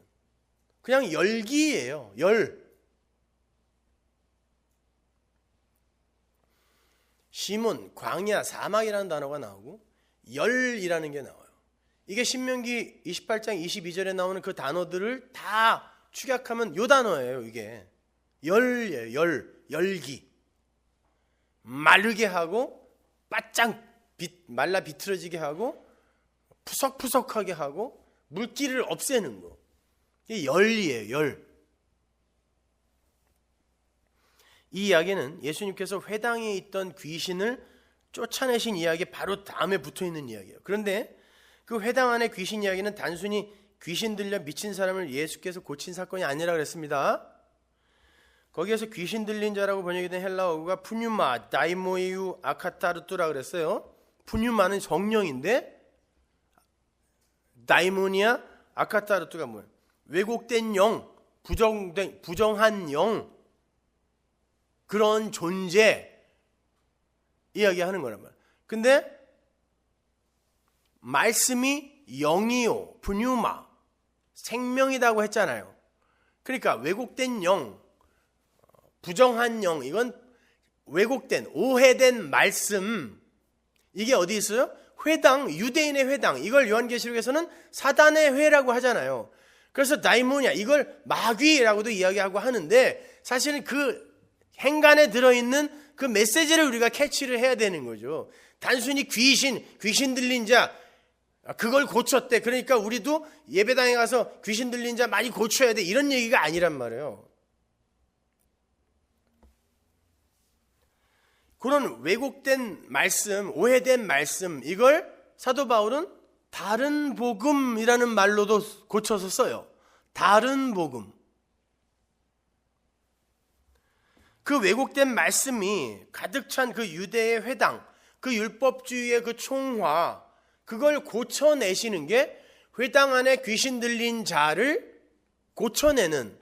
그냥 열기예요. 열. 시몬, 광야, 사막이라는 단어가 나오고 열이라는 게 나와요. 이게 신명기 28장 22절에 나오는 그 단어들을 다 축약하면 이 단어예요. 이게 열이에요. 열기. 마르게 하고 바짝 말라 비틀어지게 하고 푸석푸석하게 하고 물기를 없애는 거. 이게 열이에요. 열. 이 이야기는 예수님께서 회당에 있던 귀신을 쫓아내신 이야기 바로 다음에 붙어있는 이야기예요. 그런데 그 회당 안의 귀신 이야기는 단순히 귀신 들려 미친 사람을 예수께서 고친 사건이 아니라 그랬습니다. 거기에서 귀신 들린 자라고 번역이 된 헬라어가 푸뉴마, 다이모이우, 아카타르투라 그랬어요. 푸뉴마는 성령인데 다이모니아, 아카타르투가 뭐예요? 왜곡된 영, 부정한 영, 그런 존재 이야기하는 거란 말이에요. 근데 말씀이 영이요, 푸뉴마, 생명이라고 했잖아요. 그러니까 왜곡된 영, 부정한 영, 이건 왜곡된, 오해된 말씀. 이게 어디 있어요? 회당, 유대인의 회당. 이걸 요한계시록에서는 사단의 회라고 하잖아요. 그래서 다이모니아, 이걸 마귀라고도 이야기하고 하는데 사실은 그 행간에 들어있는 그 메시지를 우리가 캐치를 해야 되는 거죠. 단순히 귀신 들린 자, 그걸 고쳤대. 그러니까 우리도 예배당에 가서 귀신 들린 자 많이 고쳐야 돼. 이런 얘기가 아니란 말이에요. 그런 왜곡된 말씀, 오해된 말씀, 이걸 사도 바울은 다른 복음이라는 말로도 고쳐서 써요. 다른 복음. 그 왜곡된 말씀이 가득 찬 그 유대의 회당, 그 율법주의의 그 총화, 그걸 고쳐내시는 게 회당 안에 귀신 들린 자를 고쳐내는,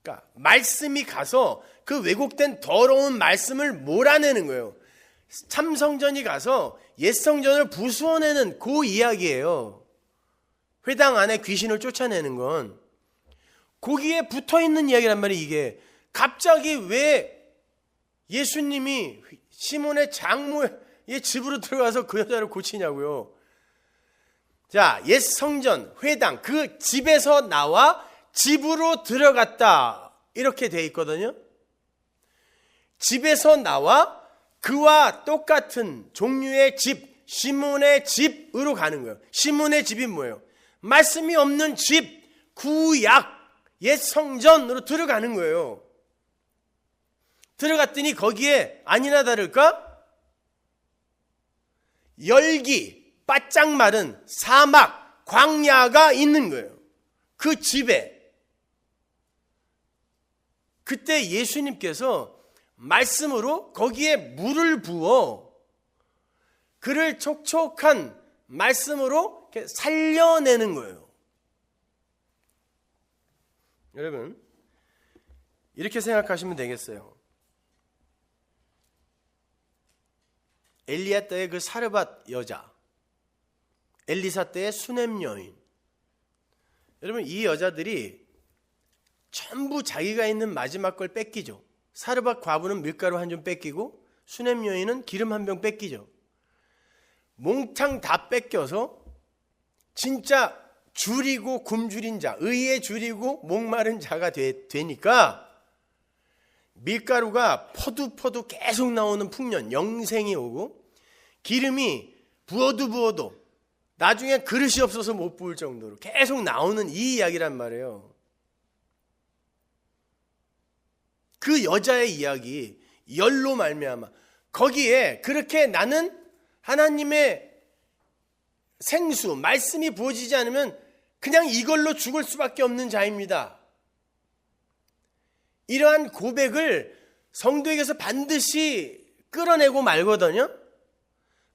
그러니까 말씀이 가서 그 왜곡된 더러운 말씀을 몰아내는 거예요. 참성전이 가서 옛성전을 부수어내는 그 이야기예요. 회당 안에 귀신을 쫓아내는 건 거기에 붙어있는 이야기란 말이에요. 이게 갑자기 왜 예수님이 시몬의 장모의 집으로 들어가서 그 여자를 고치냐고요. 자, 옛 성전, 회당, 그 집에서 나와 집으로 들어갔다, 이렇게 돼 있거든요. 집에서 나와 그와 똑같은 종류의 집, 시몬의 집으로 가는 거예요. 시몬의 집이 뭐예요? 말씀이 없는 집, 구약, 옛 성전으로 들어가는 거예요. 들어갔더니 거기에 아니나 다를까 열기, 바짝 마른 사막, 광야가 있는 거예요. 그 집에. 그때 예수님께서 말씀으로 거기에 물을 부어 그를 촉촉한 말씀으로 살려내는 거예요. 여러분, 이렇게 생각하시면 되겠어요. 엘리야 때의 그 사르밧 여자, 엘리사 때의 수넴 여인. 여러분, 이 여자들이 전부 자기가 있는 마지막 걸 뺏기죠. 사르밧 과부는 밀가루 한 줌 뺏기고 수넴 여인은 기름 한 병 뺏기죠. 몽창 다 뺏겨서 진짜 줄이고 굶주린 자, 의에 줄이고 목마른 자가 되니까 밀가루가 퍼두 계속 나오는 풍년, 영생이 오고 기름이 부어도 나중에 그릇이 없어서 못 부을 정도로 계속 나오는 이 이야기란 말이에요. 그 여자의 이야기, 열로 말미암아 거기에 그렇게 나는 하나님의 생수, 말씀이 부어지지 않으면 그냥 이걸로 죽을 수밖에 없는 자입니다. 이러한 고백을 성도에게서 반드시 끌어내고 말거든요.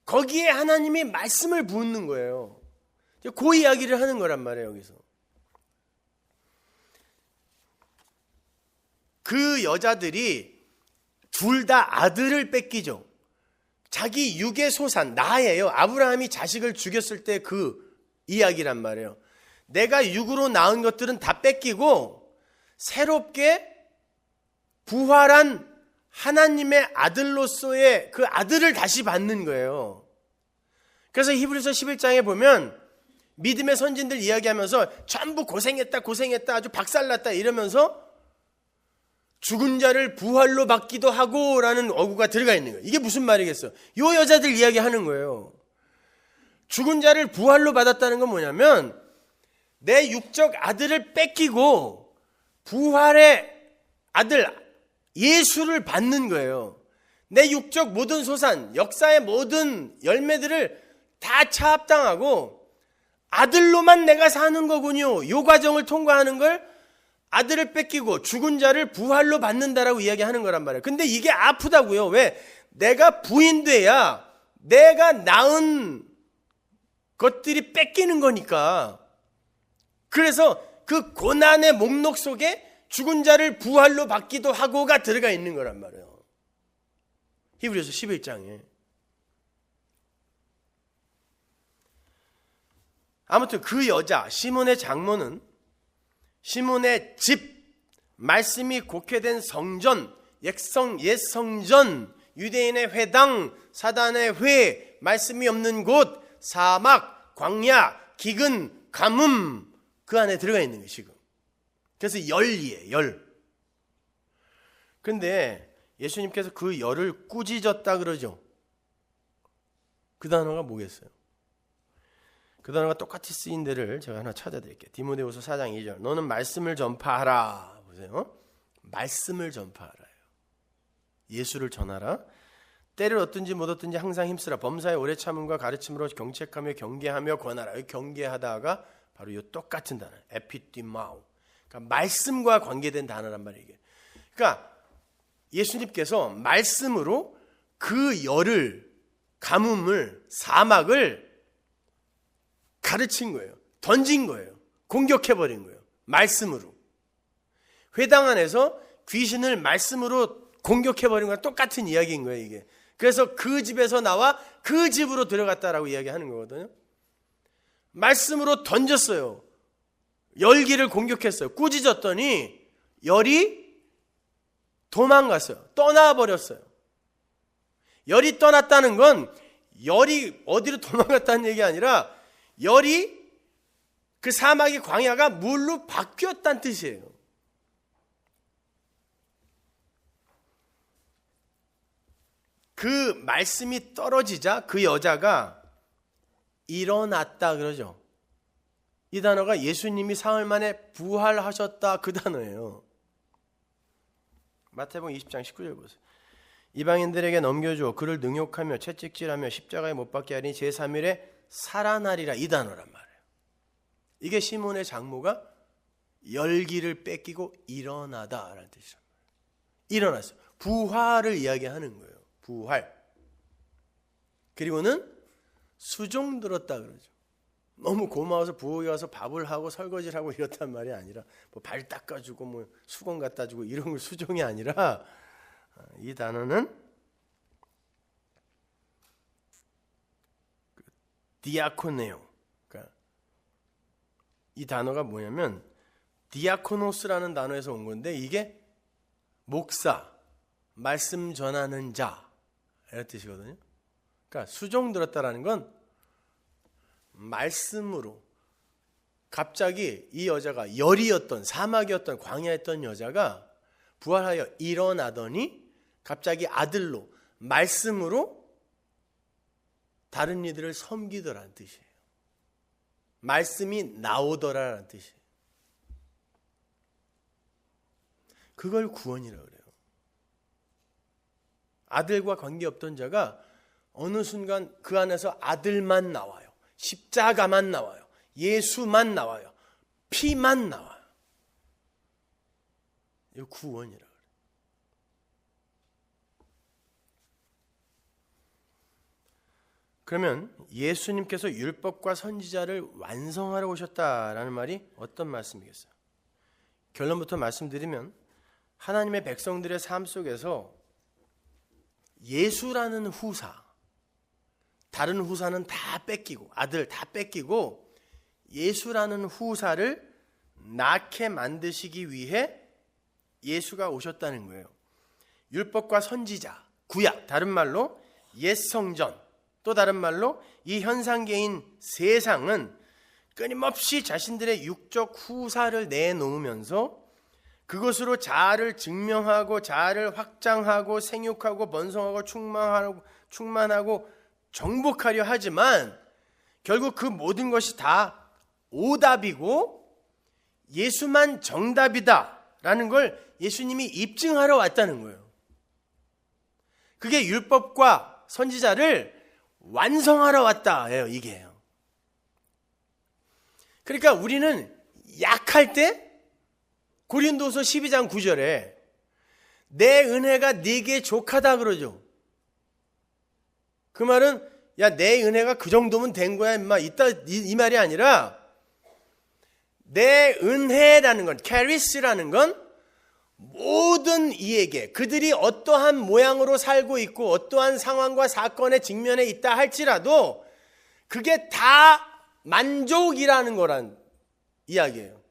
거기에 하나님이 말씀을 붓는 거예요. 그 이야기를 하는 거란 말이에요. 여기서 그 여자들이 둘 다 아들을 뺏기죠. 자기 육의 소산, 나예요. 아브라함이 자식을 죽였을 때 그 이야기란 말이에요. 내가 육으로 낳은 것들은 다 뺏기고 새롭게 부활한 하나님의 아들로서의 그 아들을 다시 받는 거예요. 그래서 히브리서 11장에 보면 믿음의 선진들 이야기하면서 전부 고생했다 아주 박살났다 이러면서 죽은 자를 부활로 받기도 하고 라는 어구가 들어가 있는 거예요. 이게 무슨 말이겠어요? 요 여자들 이야기하는 거예요. 죽은 자를 부활로 받았다는 건 뭐냐면 내 육적 아들을 뺏기고 부활의 아들 예수를 받는 거예요. 내 육적 모든 소산, 역사의 모든 열매들을 다 차압당하고 아들로만 내가 사는 거군요. 요 과정을 통과하는 걸 아들을 뺏기고 죽은 자를 부활로 받는다라고 이야기하는 거란 말이에요. 근데 이게 아프다고요. 왜? 내가 부인돼야 내가 낳은 것들이 뺏기는 거니까. 그래서 그 고난의 목록 속에 죽은 자를 부활로 받기도 하고가 들어가 있는 거란 말이에요. 히브리서 11장에. 아무튼 그 여자 시몬의 장모는 시몬의 집, 말씀이 곡해된 성전, 옛 성전, 유대인의 회당, 사단의 회, 말씀이 없는 곳, 사막, 광야, 기근, 가뭄 그 안에 들어가 있는 거예요 지금. 그래서 열이에요, 열. 근데 예수님께서 그 열을 꾸짖었다 그러죠. 그 단어가 뭐겠어요? 그 단어가 똑같이 쓰인 데를 제가 하나 찾아드릴게요. 디모데후서 4장 2절. 너는 말씀을 전파하라. 보세요. 말씀을 전파하라요. 예수를 전하라. 때를 얻든지 못 얻든지 항상 힘쓰라. 범사의 오래 참음과 가르침으로 경책하며 경계하며 권하라. 여기 경계하다가 바로 이 똑같은 단어. 에피티마우. 그러니까 말씀과 관계된 단어란 말이에요. 그러니까 예수님께서 말씀으로 그 열을, 가뭄을, 사막을 가르친 거예요. 던진 거예요. 공격해버린 거예요. 말씀으로. 회당 안에서 귀신을 말씀으로 공격해버린 거랑 똑같은 이야기인 거예요, 이게. 그래서 그 집에서 나와 그 집으로 들어갔다라고 이야기하는 거거든요. 말씀으로 던졌어요. 열기를 공격했어요. 꾸짖었더니 열이 도망갔어요. 떠나버렸어요. 열이 떠났다는 건 열이 어디로 도망갔다는 얘기 아니라 열이 그 사막의 광야가 물로 바뀌었다는 뜻이에요. 그 말씀이 떨어지자 그 여자가 일어났다 그러죠. 이 단어가 예수님이 사흘 만에 부활하셨다 그 단어예요. 마태복음 20장 19절 보세요. 이방인들에게 넘겨주어 그를 능욕하며 채찍질하며 십자가에 못 박게 하니 제3일에 살아나리라 이 단어란 말이에요. 이게 시몬의 장모가 열기를 뺏기고 일어나다라는 뜻이란 말이에요. 일어났어요. 부활을 이야기하는 거예요. 부활. 그리고는 수종 들었다 그러죠. 너무 고마워서 부엌에 와서 밥을 하고 설거지를 하고 이렇단 말이 아니라 뭐 발 닦아주고 뭐 수건 갖다 주고 이런 걸 수종이 아니라 이 단어는 디아코네오. 그러니까 이 단어가 뭐냐면 디아코노스라는 단어에서 온 건데 이게 목사, 말씀 전하는 자 이런 뜻이거든요. 그러니까 그러니까 수종 들었다라는 건 말씀으로 갑자기 이 여자가 열이었던 사막이었던 광야였던 여자가 부활하여 일어나더니 갑자기 아들로 말씀으로 다른 이들을 섬기더라는 뜻이에요. 말씀이 나오더라라는 뜻이에요. 그걸 구원이라고 그래요. 아들과 관계없던 자가 어느 순간 그 안에서 아들만 나와요. 십자가만 나와요. 예수만 나와요. 피만 나와요. 이거 구원이라고 그래요. 그러면 예수님께서 율법과 선지자를 완성하러 오셨다라는 말이 어떤 말씀이겠어요? 결론부터 말씀드리면 하나님의 백성들의 삶 속에서 예수라는 후사, 다른 후사는 다 뺏기고 아들 다 뺏기고 예수라는 후사를 낳게 만드시기 위해 예수가 오셨다는 거예요. 율법과 선지자, 구약, 다른 말로 옛 성전, 또 다른 말로 이 현상계인 세상은 끊임없이 자신들의 육적 후사를 내놓으면서 그것으로 자아를 증명하고 자아를 확장하고 생육하고 번성하고 충만하고 정복하려 하지만 결국 그 모든 것이 다 오답이고 예수만 정답이다라는 걸 예수님이 입증하러 왔다는 거예요. 그게 율법과 선지자를 완성하러 왔다예요, 이게요. 그러니까 우리는 약할 때 고린도서 12장 9절에 내 은혜가 네게 족하다 그러죠. 그 말은 야, 내 은혜가 그 정도면 된 거야 임마 이 말이 아니라 내 은혜라는 건 캐리스라는 건 모든 이에게 그들이 어떠한 모양으로 살고 있고 어떠한 상황과 사건에 직면해 있다 할지라도 그게 다 만족이라는 거란 이야기예요.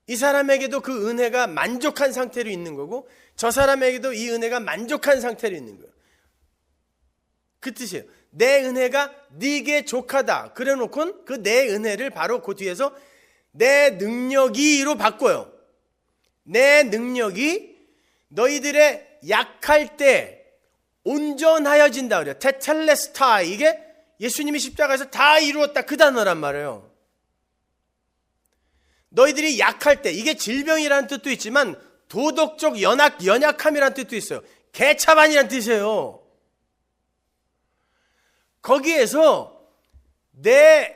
이 사람에게도 그 은혜가 만족한 상태로 있는 거고 저 사람에게도 이 은혜가 만족한 상태로 있는 거예요. 그 뜻이에요. 내 은혜가 네게 족하다 그래 놓고는 그 내 은혜를 바로 그 뒤에서 내 능력이로 바꿔요. 내 능력이 너희들의 약할 때 온전하여진다 그래요. 테텔레스타이, 이게 예수님이 십자가에서 다 이루었다 그 단어란 말이에요. 너희들이 약할 때, 이게 질병이라는 뜻도 있지만 도덕적 연약함이라는 뜻도 있어요. 개차반이라는 뜻이에요. 거기에서 내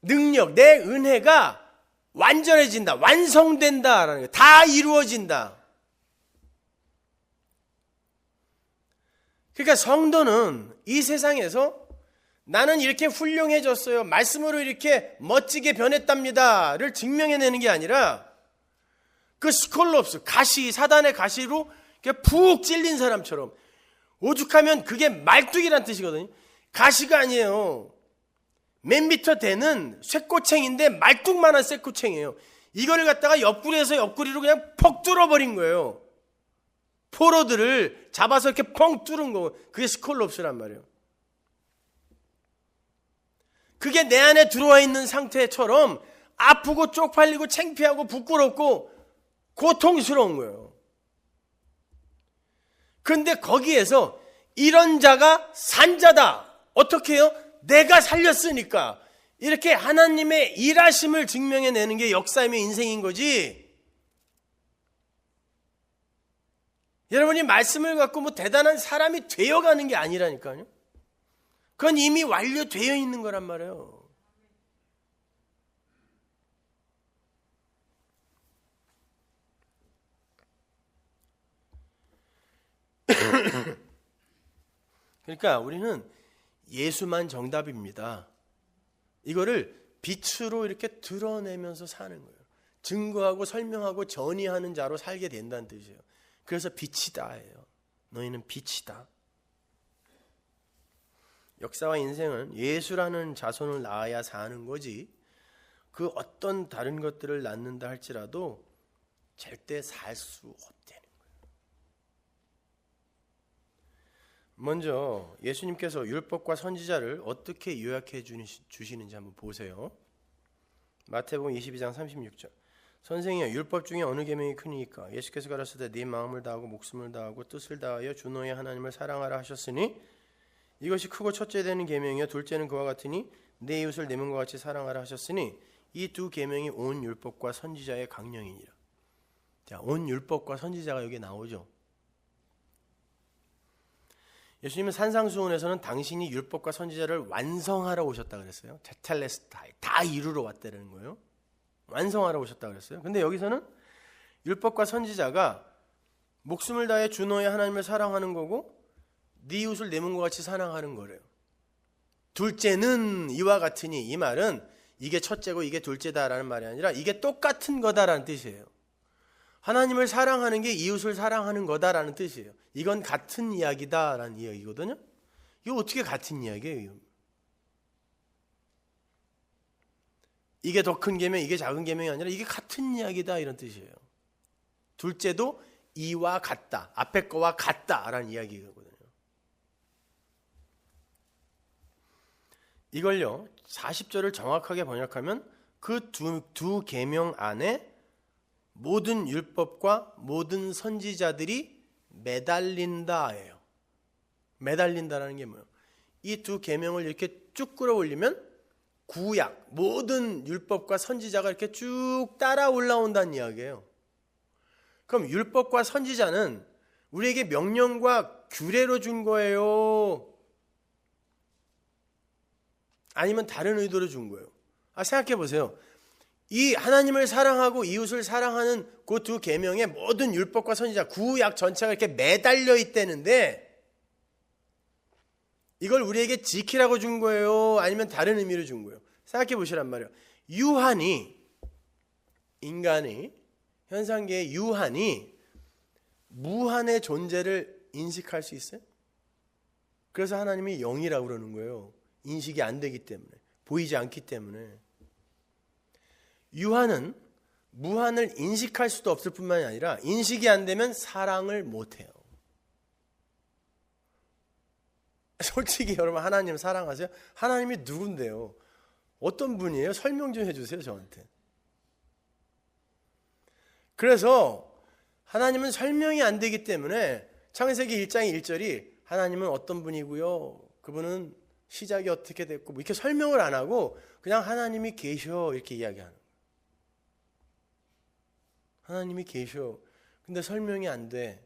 능력, 내 은혜가 완전해진다, 완성된다라는 거예요. 다 이루어진다. 그러니까 성도는 이 세상에서 나는 이렇게 훌륭해졌어요, 말씀으로 이렇게 멋지게 변했답니다를 증명해내는 게 아니라 그 스콜롭스, 가시, 사단의 가시로 이렇게 푹 찔린 사람처럼, 오죽하면 그게 말뚝이란 뜻이거든요. 가시가 아니에요. 몇 미터 되는 쇠꼬챙인데 말뚝만한 쇠꼬챙이에요. 이거를 갖다가 옆구리에서 옆구리로 그냥 퍽 뚫어버린 거예요. 포로들을 잡아서 이렇게 펑 뚫은 거, 그게 스콜롭스란 말이에요. 그게 내 안에 들어와 있는 상태처럼 아프고 쪽팔리고 창피하고 부끄럽고 고통스러운 거예요. 그런데 거기에서 이런 자가 산자다. 어떻게 해요? 내가 살렸으니까. 이렇게 하나님의 일하심을 증명해내는 게 역사이며 인생인 거지. 여러분이 말씀을 갖고 뭐 대단한 사람이 되어가는 게 아니라니까요. 그건 이미 완료되어 있는 거란 말이에요. 그러니까 우리는 예수만 정답입니다. 이거를 빛으로 이렇게 드러내면서 사는 거예요. 증거하고 설명하고 전이하는 자로 살게 된다는 뜻이에요. 그래서 빛이다예요. 너희는 빛이다. 역사와 인생은 예수라는 자손을 낳아야 사는 거지, 그 어떤 다른 것들을 낳는다 할지라도 절대 살 수 없다는 거예요. 먼저 예수님께서 율법과 선지자를 어떻게 요약해 주시는지 한번 보세요. 마태복음 22장 36절. 선생이여, 율법 중에 어느 계명이 크니까? 예수께서 가라사대 네 마음을 다하고 목숨을 다하고 뜻을 다하여 주 너의 하나님을 사랑하라 하셨으니 이것이 크고 첫째 되는 계명이요 둘째는 그와 같으니 내 이웃을 내 몸과 같이 사랑하라 하셨으니 이 두 계명이 온 율법과 선지자의 강령이니라. 자, 온 율법과 선지자가 여기 나오죠. 예수님은 산상수훈에서는 당신이 율법과 선지자를 완성하러 오셨다 그랬어요. 테텔레스타이, 다 이루러 왔다는 거예요. 완성하러 오셨다 그랬어요. 근데 여기서는 율법과 선지자가 목숨을 다해 주 너의 하나님을 사랑하는 거고 네 이웃을 내 몸과 같이 사랑하는 거래요. 둘째는 이와 같으니, 이 말은 이게 첫째고 이게 둘째다라는 말이 아니라 이게 똑같은 거다라는 뜻이에요. 하나님을 사랑하는 게 이웃을 사랑하는 거다라는 뜻이에요. 이건 같은 이야기다라는 이야기거든요. 이거 어떻게 같은 이야기예요? 이게 더 큰 계명, 이게 작은 계명이 아니라 이게 같은 이야기다 이런 뜻이에요. 둘째도 이와 같다, 앞에 거와 같다라는 이야기거든요. 이걸요 40절을 정확하게 번역하면 그 두 계명 안에 모든 율법과 모든 선지자들이 매달린다예요. 매달린다라는 게 뭐예요? 이 두 계명을 이렇게 쭉 끌어올리면 구약 모든 율법과 선지자가 이렇게 쭉 따라 올라온다는 이야기예요. 그럼 율법과 선지자는 우리에게 명령과 규례로 준 거예요? 아니면 다른 의도로 준 거예요? 생각해 보세요. 이 하나님을 사랑하고 이웃을 사랑하는 그 두 계명의 모든 율법과 선지자, 구약 전체가 이렇게 매달려 있다는데 이걸 우리에게 지키라고 준 거예요? 아니면 다른 의미로 준 거예요? 생각해 보시란 말이에요. 유한이, 인간이, 현상계의 유한이 무한의 존재를 인식할 수 있어요? 그래서 하나님이 영이라고 그러는 거예요. 인식이 안 되기 때문에, 보이지 않기 때문에. 유한은 무한을 인식할 수도 없을 뿐만이 아니라 인식이 안 되면 사랑을 못해요. 솔직히 여러분, 하나님 사랑하세요? 하나님이 누군데요? 어떤 분이에요? 설명 좀 해주세요, 저한테. 그래서 하나님은 설명이 안 되기 때문에 창세기 1장 1절이 하나님은 어떤 분이고요, 그분은 시작이 어떻게 됐고 뭐 이렇게 설명을 안 하고 그냥 하나님이 계셔 이렇게 이야기하는 거예요. 하나님이 계셔. 근데 설명이 안 돼.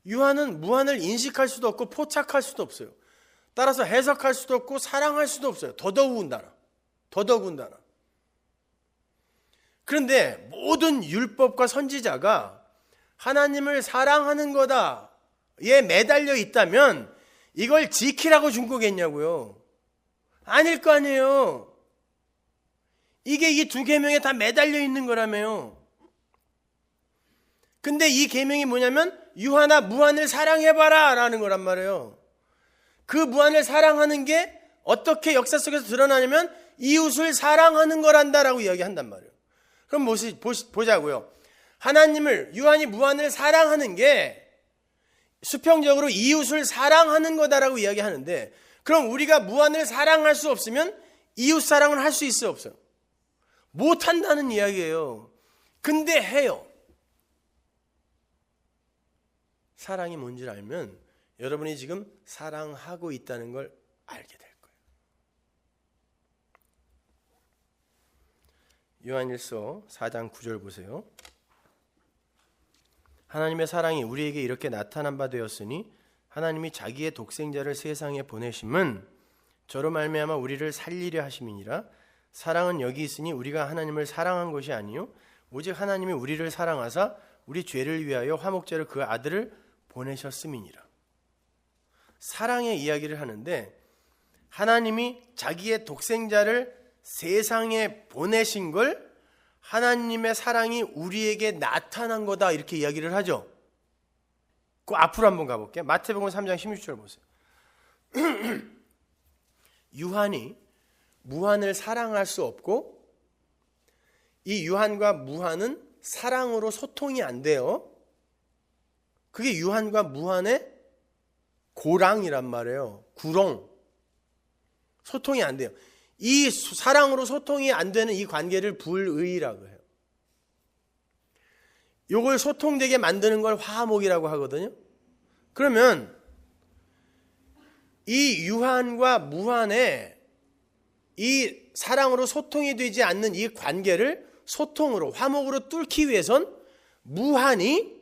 유한은 무한을 인식할 수도 없고 포착할 수도 없어요. 따라서 해석할 수도 없고 사랑할 수도 없어요. 더더군다나. 그런데 모든 율법과 선지자가 하나님을 사랑하는 거다에 매달려 있다면 이걸 지키라고 준 거겠냐고요? 아닐 거 아니에요. 이게 이 두 계명에 다 매달려 있는 거라며요. 근데 이 계명이 뭐냐면 유한아 무한을 사랑해봐라 라는 거란 말이에요. 그 무한을 사랑하는 게 어떻게 역사 속에서 드러나냐면 이웃을 사랑하는 거란다라고 이야기한단 말이에요. 그럼 보자고요. 하나님을, 유한이 무한을 사랑하는 게 수평적으로 이웃을 사랑하는 거다라고 이야기하는데, 그럼 우리가 무한을 사랑할 수 없으면 이웃 사랑을 할 수 있어요, 없어요? 못한다는 이야기예요. 근데 해요. 사랑이 뭔지를 알면 여러분이 지금 사랑하고 있다는 걸 알게 될 거예요. 요한일서 4장 9절 보세요. 하나님의 사랑이 우리에게 이렇게 나타난 바 되었으니 하나님이 자기의 독생자를 세상에 보내심은 저로 말미암아 우리를 살리려 하심이니라. 사랑은 여기 있으니 우리가 하나님을 사랑한 것이 아니요 오직 하나님이 우리를 사랑하사 우리 죄를 위하여 화목제로 그 아들을 보내셨음이니라. 사랑의 이야기를 하는데 하나님이 자기의 독생자를 세상에 보내신 걸 하나님의 사랑이 우리에게 나타난 거다 이렇게 이야기를 하죠. 그 앞으로 한번 가볼게요. 마태복음 3장 16절 보세요. 유한이 무한을 사랑할 수 없고 이 유한과 무한은 사랑으로 소통이 안 돼요. 그게 유한과 무한의 고랑이란 말이에요. 구렁. 소통이 안 돼요. 이 사랑으로 소통이 안 되는 이 관계를 불의라고 해요. 요걸 소통되게 만드는 걸 화목이라고 하거든요. 그러면 이 유한과 무한의 이 사랑으로 소통이 되지 않는 이 관계를 소통으로, 화목으로 뚫기 위해선 무한이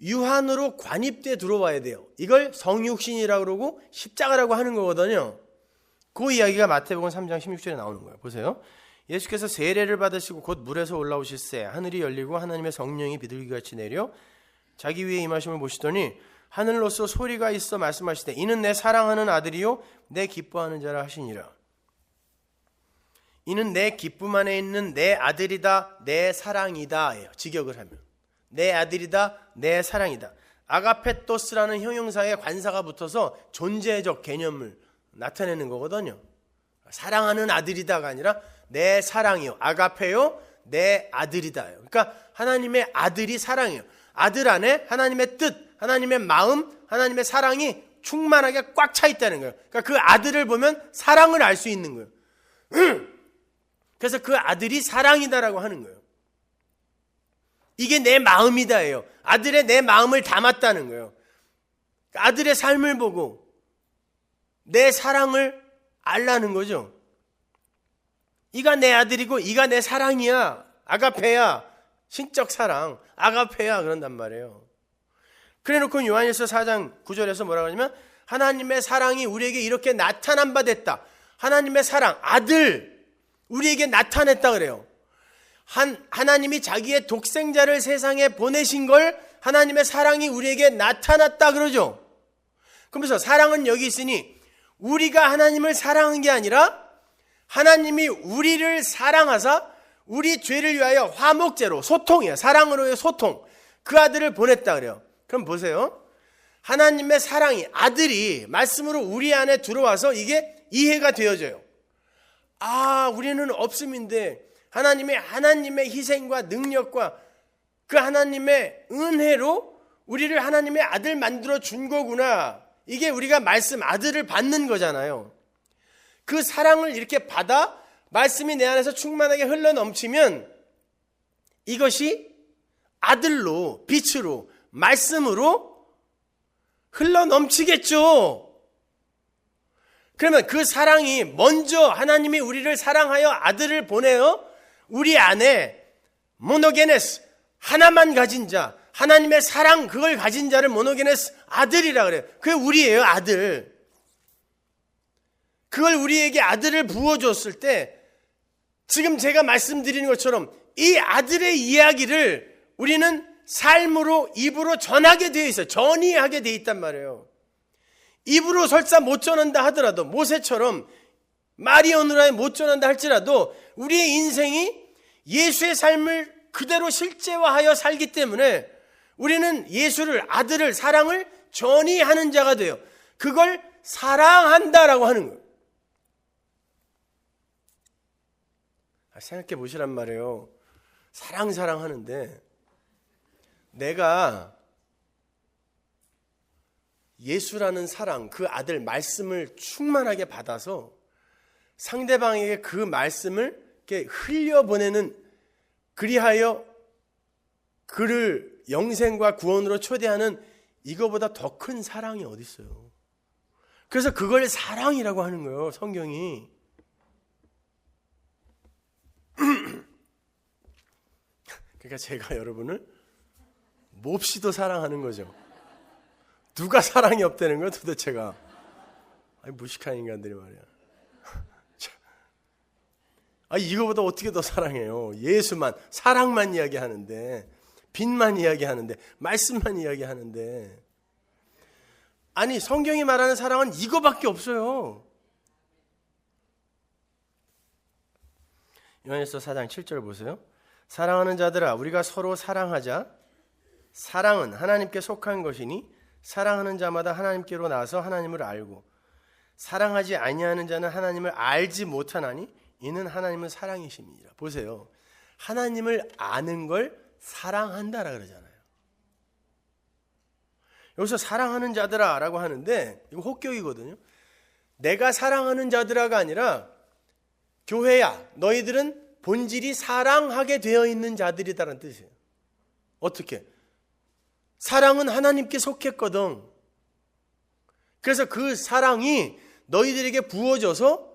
유한으로 관입돼 들어와야 돼요. 이걸 성육신이라고 그러고 십자가라고 하는 거거든요. 그 이야기가 마태복음 3장 16절에 나오는 거예요. 보세요. 예수께서 세례를 받으시고 곧 물에서 올라오실새 하늘이 열리고 하나님의 성령이 비둘기같이 내려 자기 위에 임하심을 보시더니 하늘로서 소리가 있어 말씀하시되 이는 내 사랑하는 아들이요 내 기뻐하는 자라 하시니라. 이는 내 기쁨 안에 있는 내 아들이다 내 사랑이다 예요. 직역을 하면 내 아들이다 내 사랑이다. 아가페토스라는 형용사에 관사가 붙어서 존재적 개념을 나타내는 거거든요. 사랑하는 아들이다가 아니라 내 사랑이요 아가페요 내 아들이다요. 그러니까 하나님의 아들이 사랑이에요. 아들 안에 하나님의 뜻, 하나님의 마음, 하나님의 사랑이 충만하게 꽉 차 있다는 거예요. 그러니까 그 아들을 보면 사랑을 알 수 있는 거예요. 그래서 그 아들이 사랑이다라고 하는 거예요. 이게 내 마음이다예요. 아들의 내 마음을 담았다는 거예요. 아들의 삶을 보고 내 사랑을 알라는 거죠. 이가 내 아들이고 이가 내 사랑이야. 아가페야. 신적 사랑. 아가페야. 그런단 말이에요. 그래놓고 요한일서 4장 9절에서 뭐라고 하냐면 하나님의 사랑이 우리에게 이렇게 나타난 바 됐다. 하나님의 사랑, 아들 우리에게 나타냈다 그래요. 하나님이 자기의 독생자를 세상에 보내신 걸 하나님의 사랑이 우리에게 나타났다 그러죠. 그러면서 사랑은 여기 있으니 우리가 하나님을 사랑한 게 아니라 하나님이 우리를 사랑하사 우리 죄를 위하여 화목제로 소통이에요. 사랑으로의 소통. 그 아들을 보냈다 그래요. 그럼 보세요. 하나님의 사랑이 아들이 말씀으로 우리 안에 들어와서 이게 이해가 되어져요. 아, 우리는 없음인데 하나님의 희생과 능력과 그 하나님의 은혜로 우리를 하나님의 아들 만들어 준 거구나. 이게 우리가 말씀 아들을 받는 거잖아요. 그 사랑을 이렇게 받아 말씀이 내 안에서 충만하게 흘러 넘치면 이것이 아들로, 빛으로, 말씀으로 흘러 넘치겠죠. 그러면 그 사랑이 먼저 하나님이 우리를 사랑하여 아들을 보내어 우리 안에 모노게네스, 하나만 가진 자, 하나님의 사랑 그걸 가진 자를 모노게네스 아들이라 그래요. 그게 우리예요, 아들. 그걸 우리에게 아들을 부어줬을 때 지금 제가 말씀드리는 것처럼 이 아들의 이야기를 우리는 삶으로 입으로 전하게 되어 있어요. 전이하게 되어 있단 말이에요. 입으로 설사 못 전한다 하더라도 모세처럼 말이 어느라에 못 전한다 할지라도 우리의 인생이 예수의 삶을 그대로 실제화하여 살기 때문에 우리는 예수를 아들을 사랑을 전이하는 자가 돼요. 그걸 사랑한다라고 하는 거예요. 생각해 보시란 말이에요. 사랑하는데 내가 예수라는 사랑, 그 아들 말씀을 충만하게 받아서 상대방에게 그 말씀을 이렇게 흘려보내는 그리하여 그를 영생과 구원으로 초대하는 이거보다 더 큰 사랑이 어디 있어요. 그래서 그걸 사랑이라고 하는 거예요, 성경이. 그러니까 제가 여러분을 몹시도 사랑하는 거죠. 누가 사랑이 없다는 거야 도대체가. 아니, 무식한 인간들이 말이야. 이거보다 어떻게 더 사랑해요. 예수만, 사랑만 이야기하는데, 빛만 이야기하는데, 말씀만 이야기하는데. 아니, 성경이 말하는 사랑은 이거밖에 없어요. 요한일서 4장 7절 보세요. 사랑하는 자들아, 우리가 서로 사랑하자. 사랑은 하나님께 속한 것이니 사랑하는 자마다 하나님께로 나와서 하나님을 알고 사랑하지 아니하는 자는 하나님을 알지 못하나니 이는 하나님은 사랑이심이니라. 보세요. 하나님을 아는 걸 사랑한다라 그러잖아요. 여기서 사랑하는 자들아 라고 하는데 이거 혹격이거든요. 내가 사랑하는 자들아가 아니라 교회야, 너희들은 본질이 사랑하게 되어 있는 자들이다라는 뜻이에요. 어떻게? 사랑은 하나님께 속했거든. 그래서 그 사랑이 너희들에게 부어져서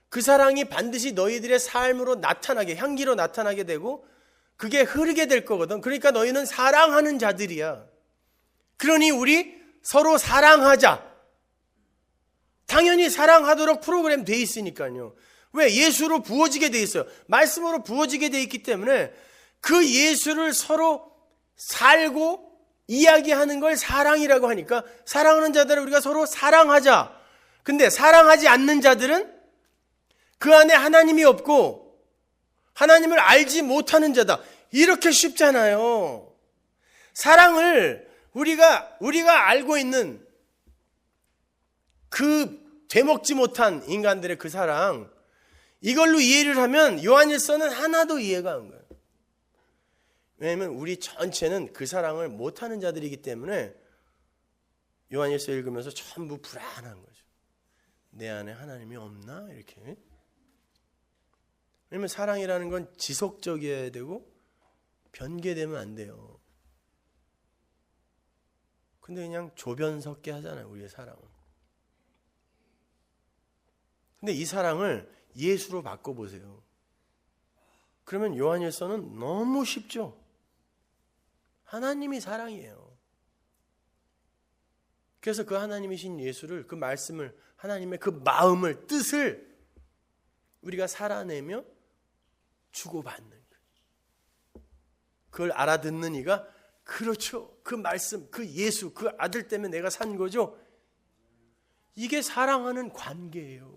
그 사랑이 반드시 너희들의 삶으로 나타나게, 향기로 나타나게 되고 그게 흐르게 될 거거든. 그러니까 너희는 사랑하는 자들이야. 그러니 우리 서로 사랑하자. 당연히 사랑하도록 프로그램 돼 있으니까요. 왜? 예수로 부어지게 돼 있어요. 말씀으로 부어지게 돼 있기 때문에 그 예수를 서로 살고 이야기하는 걸 사랑이라고 하니까 사랑하는 자들은 우리가 서로 사랑하자. 근데 사랑하지 않는 자들은 그 안에 하나님이 없고 하나님을 알지 못하는 자다. 이렇게 쉽잖아요. 사랑을 우리가 알고 있는 그 되먹지 못한 인간들의 그 사랑, 이걸로 이해를 하면 요한일서는 하나도 이해가 안 가요. 왜냐하면 우리 전체는 그 사랑을 못하는 자들이기 때문에 요한일서 읽으면서 전부 불안한 거죠. 내 안에 하나님이 없나? 이렇게. 왜냐하면 사랑이라는 건 지속적이어야 되고 변개되면 안 돼요. 근데 그냥 조변석게 하잖아요, 우리의 사랑은. 근데 이 사랑을 예수로 바꿔보세요. 그러면 요한일서는 너무 쉽죠. 하나님이 사랑이에요. 그래서 그 하나님이신 예수를, 그 말씀을, 하나님의 그 마음을, 뜻을 우리가 살아내며 주고받는 거예요. 그걸 알아듣는 이가 그렇죠. 그 말씀, 그 예수, 그 아들 때문에 내가 산 거죠. 이게 사랑하는 관계예요.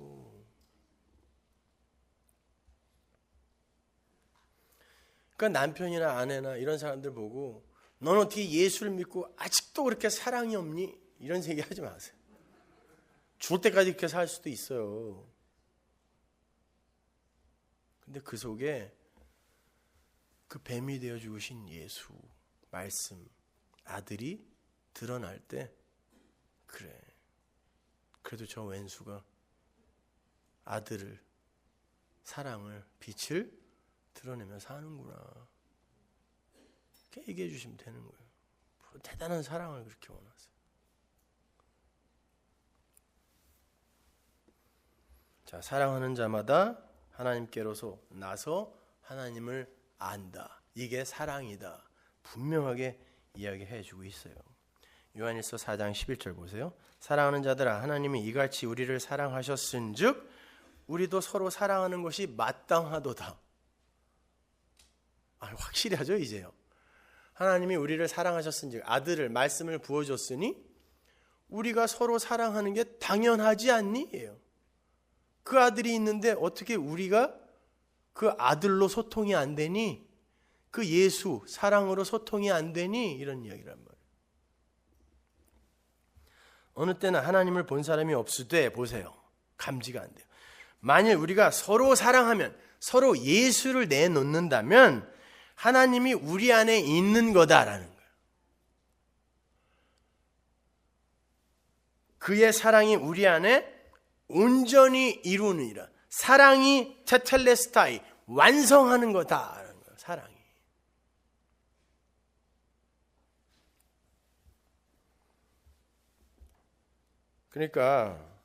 그러니까 남편이나 아내나 이런 사람들 보고 넌 어떻게 예수를 믿고 아직도 그렇게 사랑이 없니? 이런 얘기 하지 마세요. 죽을 때까지 그렇게 살 수도 있어요. 근데 그 속에 그 뱀이 되어 죽으신 예수, 말씀, 아들이 드러날 때 그래. 그래도 저 왼수가 아들을, 사랑을, 빛을 드러내며 사는구나. 이렇게 얘기해 주시면 되는 거예요. 대단한 사랑을 그렇게 원하세요. 자, 사랑하는 자마다 하나님께로서 나서 하나님을 안다. 이게 사랑이다. 분명하게 이야기해 주고 있어요. 요한일서 4장 11절 보세요. 사랑하는 자들아, 하나님이 이같이 우리를 사랑하셨은즉 우리도 서로 사랑하는 것이 마땅하도다. 확실히 하죠, 이제요. 하나님이 우리를 사랑하셨은즉, 아들을, 말씀을 부어줬으니 우리가 서로 사랑하는 게 당연하지 않니? 예요. 그 아들이 있는데 어떻게 우리가 그 아들로 소통이 안 되니? 그 예수, 사랑으로 소통이 안 되니? 이런 이야기란 말이에요. 어느 때는 하나님을 본 사람이 없으되, 보세요. 감지가 안 돼요. 만일 우리가 서로 사랑하면, 서로 예수를 내놓는다면 하나님이 우리 안에 있는 거다라는 거예요. 그의 사랑이 우리 안에 온전히 이루느니라. 사랑이 테텔레스타이, 완성하는 거다라는 거예요. 사랑이. 그러니까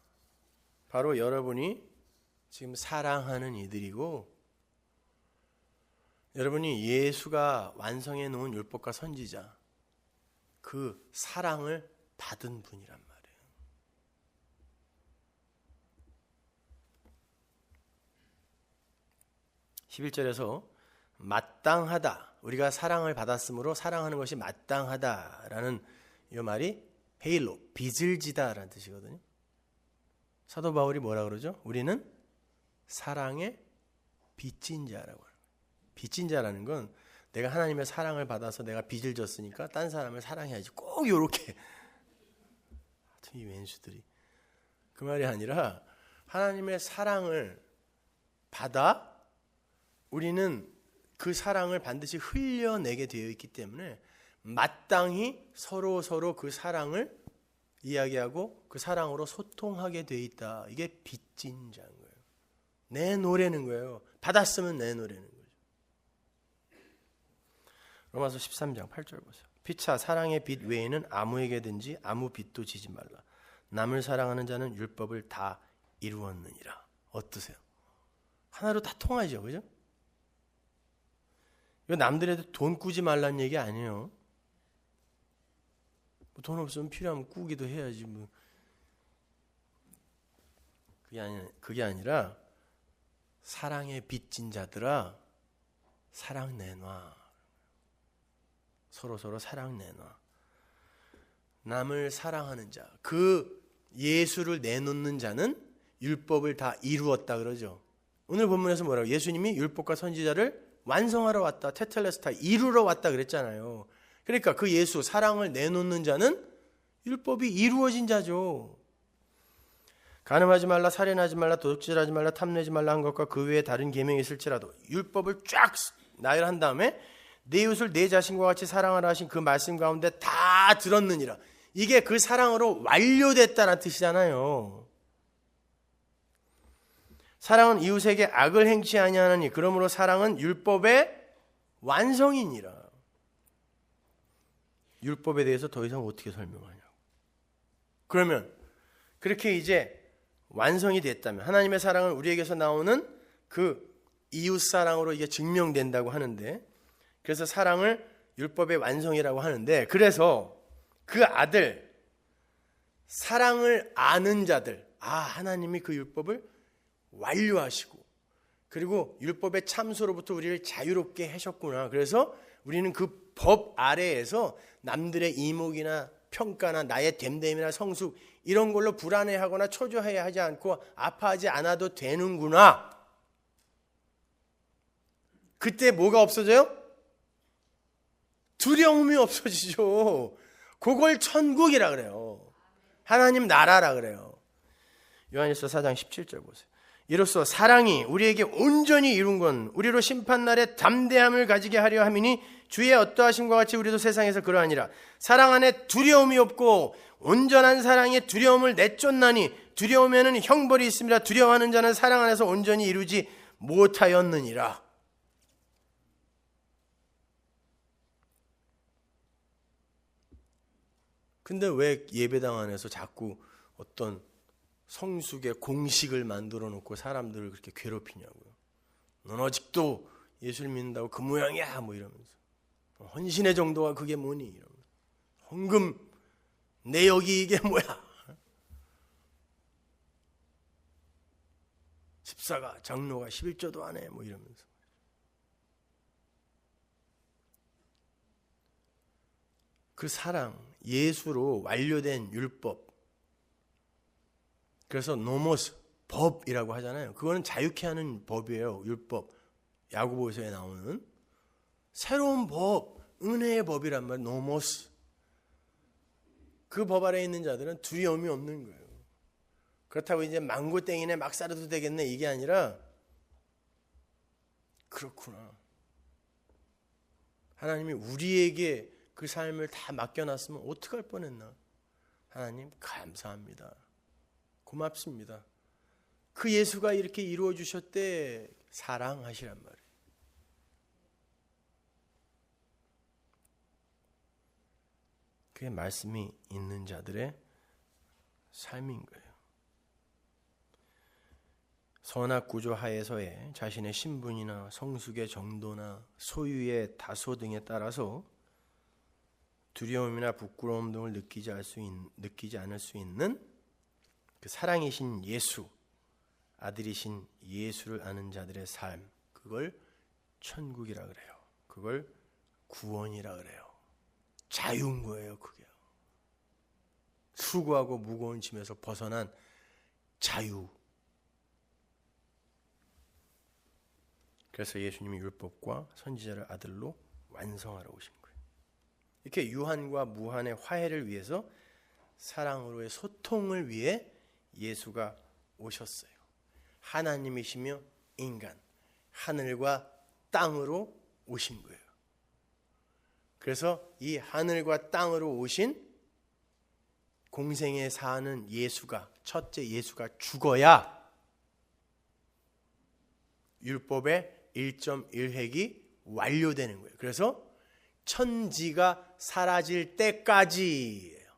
바로 여러분이 지금 사랑하는 이들이고, 여러분이 예수가 완성해 놓은 율법과 선지자, 그 사랑을 받은 분이란 말이에요. (11절에서) 마땅하다, 우리가 사랑을 받았으므로 사랑하는 것이 마땅하다라는 이 말이 헤일로, 빚을 지다라는 뜻이거든요. 사도 바울이 뭐라 그러죠? 우리는 사랑의 빚진 자라고 해요. 빚진 자라는 건 내가 하나님의 사랑을 받아서 내가 빚을 졌으니까 딴 사람을 사랑해야지, 꼭 요렇게. 이 왼수들이. 그 말이 아니라 하나님의 사랑을 받아 우리는 그 사랑을 반드시 흘려내게 되어 있기 때문에 마땅히 서로 그 사랑을 이야기하고 그 사랑으로 소통하게 돼 있다. 이게 빚진 자인 거예요. 내놓으라는 거예요. 받았으면 내놓으라는 거죠. 로마서 13장 8절 보세요. 피차 사랑의 빚 외에는 아무에게든지 아무 빚도 지지 말라. 남을 사랑하는 자는 율법을 다 이루었느니라. 어떠세요? 하나로 다 통하죠, 그죠? 이거 남들한테 돈 꾸지 말라는 얘기 아니에요. 돈 없으면 필요하면 꾸기도 해야지 뭐. 그게 아니라 사랑에 빚진 자들아 사랑 내놔. 서로 사랑 내놔. 남을 사랑하는 자, 그 예수를 내놓는 자는 율법을 다 이루었다 그러죠. 오늘 본문에서 뭐라고? 예수님이 율법과 선지자를 완성하러 왔다. 테텔레스타, 이루러 왔다 그랬잖아요. 그러니까 그 예수, 사랑을 내놓는 자는 율법이 이루어진 자죠. 간음하지 말라, 살인하지 말라, 도둑질하지 말라, 탐내지 말라 한 것과 그 외에 다른 계명이 있을지라도 율법을 쫙 나열한 다음에 내 이웃을 내 자신과 같이 사랑하라 하신 그 말씀 가운데 다 들었느니라. 이게 그 사랑으로 완료됐다는 뜻이잖아요. 사랑은 이웃에게 악을 행치 아니하느니 그러므로 사랑은 율법의 완성이니라. 율법에 대해서 더 이상 어떻게 설명하냐고. 그러면 그렇게 이제 완성이 됐다면 하나님의 사랑은 우리에게서 나오는 그 이웃 사랑으로 이게 증명된다고 하는데, 그래서 사랑을 율법의 완성이라고 하는데, 그래서 그 아들, 사랑을 아는 자들, 하나님이 그 율법을 완료하시고 그리고 율법의 참소로부터 우리를 자유롭게 하셨구나. 그래서 우리는 그 법 아래에서 남들의 이목이나 평가나 나의 됨됨이나 성숙 이런 걸로 불안해하거나 초조해야 하지 않고 아파하지 않아도 되는구나. 그때 뭐가 없어져요? 두려움이 없어지죠. 그걸 천국이라 그래요. 하나님 나라라 그래요. 요한일서 4장 17절 보세요. 이로써 사랑이 우리에게 온전히 이룬 건 우리로 심판날에 담대함을 가지게 하려 함이니 주의 어떠하심과 같이 우리도 세상에서 그러하니라. 사랑 안에 두려움이 없고 온전한 사랑에 두려움을 내쫓나니 두려움에는 형벌이 있습니다. 두려워하는 자는 사랑 안에서 온전히 이루지 못하였느니라. 근데 왜 예배당 안에서 자꾸 어떤 성숙의 공식을 만들어 놓고 사람들을 그렇게 괴롭히냐고요. 넌 아직도 예수를 믿는다고 그 모양이야 뭐 이러면서. 헌신의 정도가 그게 뭐니 이러면서. 헌금 내역이 이게 뭐야. 집사가 장로가 11조도 안 해 뭐 이러면서. 그 사랑, 예수로 완료된 율법, 그래서 노모스, 법이라고 하잖아요. 그거는 자유케 하는 법이에요. 율법, 야고보서에 나오는 새로운 법, 은혜의 법이란 말, 노모스. 그 법 아래에 있는 자들은 두려움이 없는 거예요. 그렇다고 이제 망고땡이네 막 살아도 되겠네 이게 아니라, 그렇구나, 하나님이 우리에게 그 삶을 다 맡겨놨으면 어떡할 뻔했나. 하나님 감사합니다, 고맙습니다. 그 예수가 이렇게 이루어 주셨대. 사랑하시란 말이에요. 그게 말씀이 있는 자들의 삶인 거예요. 선악 구조 하에서의 자신의 신분이나 성숙의 정도나 소유의 다소 등에 따라서 두려움이나 부끄러움 등을 느끼지 않을 수 있는 그 사랑이신 예수, 아들이신 예수를 아는 자들의 삶, 그걸 천국이라 그래요. 그걸 구원이라 그래요. 자유인 거예요. 그게 수고하고 무거운 짐에서 벗어난 자유. 그래서 예수님이 율법과 선지자를 아들로 완성하러 오신 거예요. 이렇게 유한과 무한의 화해를 위해서, 사랑으로의 소통을 위해 예수가 오셨어요. 하나님이시며 인간, 하늘과 땅으로 오신 거예요. 그래서 이 하늘과 땅으로 오신 공생에 사는 예수가, 첫째 예수가 죽어야 율법의 1.1획이 완료되는 거예요. 그래서 천지가 사라질 때까지예요.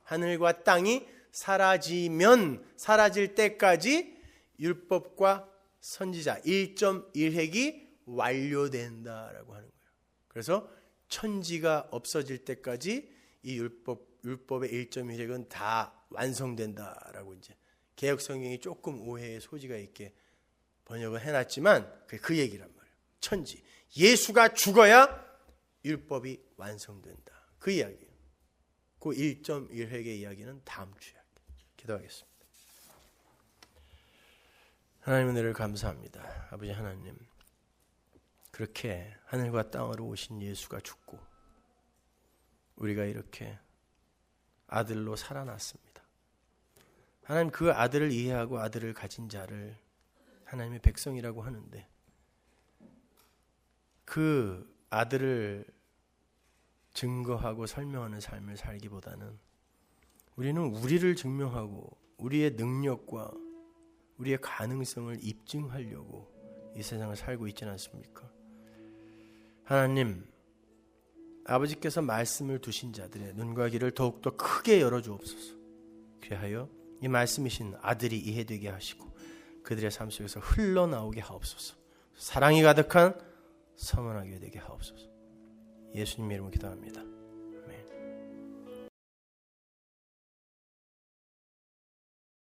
하늘과 땅이 사라질 때까지 율법과 선지자 1.1획이 완료된다라고 하는 거예요. 그래서 천지가 없어질 때까지 이 율법의 1.1획은 다 완성된다라고 이제 개역 성경이 조금 오해의 소지가 있게 번역을 해놨지만 그 얘기란 말이에요. 천지 예수가 죽어야 율법이 완성된다. 그 이야기예요. 그 1.1획의 이야기는 다음 주에 할게요. 기도하겠습니다. 하나님 은혜를 감사합니다. 아버지 하나님, 그렇게 하늘과 땅으로 오신 예수가 죽고 우리가 이렇게 아들로 살아났습니다. 하나님, 그 아들을 이해하고 아들을 가진 자를 하나님의 백성이라고 하는데, 그 아들을 증거하고 설명하는 삶을 살기보다는 우리는 우리를 증명하고 우리의 능력과 우리의 가능성을 입증하려고 이 세상을 살고 있지는 않습니까? 하나님, 아버지께서 말씀을 두신 자들의 눈과 귀를 더욱더 크게 열어주옵소서. 그리하여 이 말씀이신 아들이 이해되게 하시고 그들의 삶 속에서 흘러나오게 하옵소서. 사랑이 가득한 서문하게 되게 하옵소서. 예수님 이름으로 기도합니다.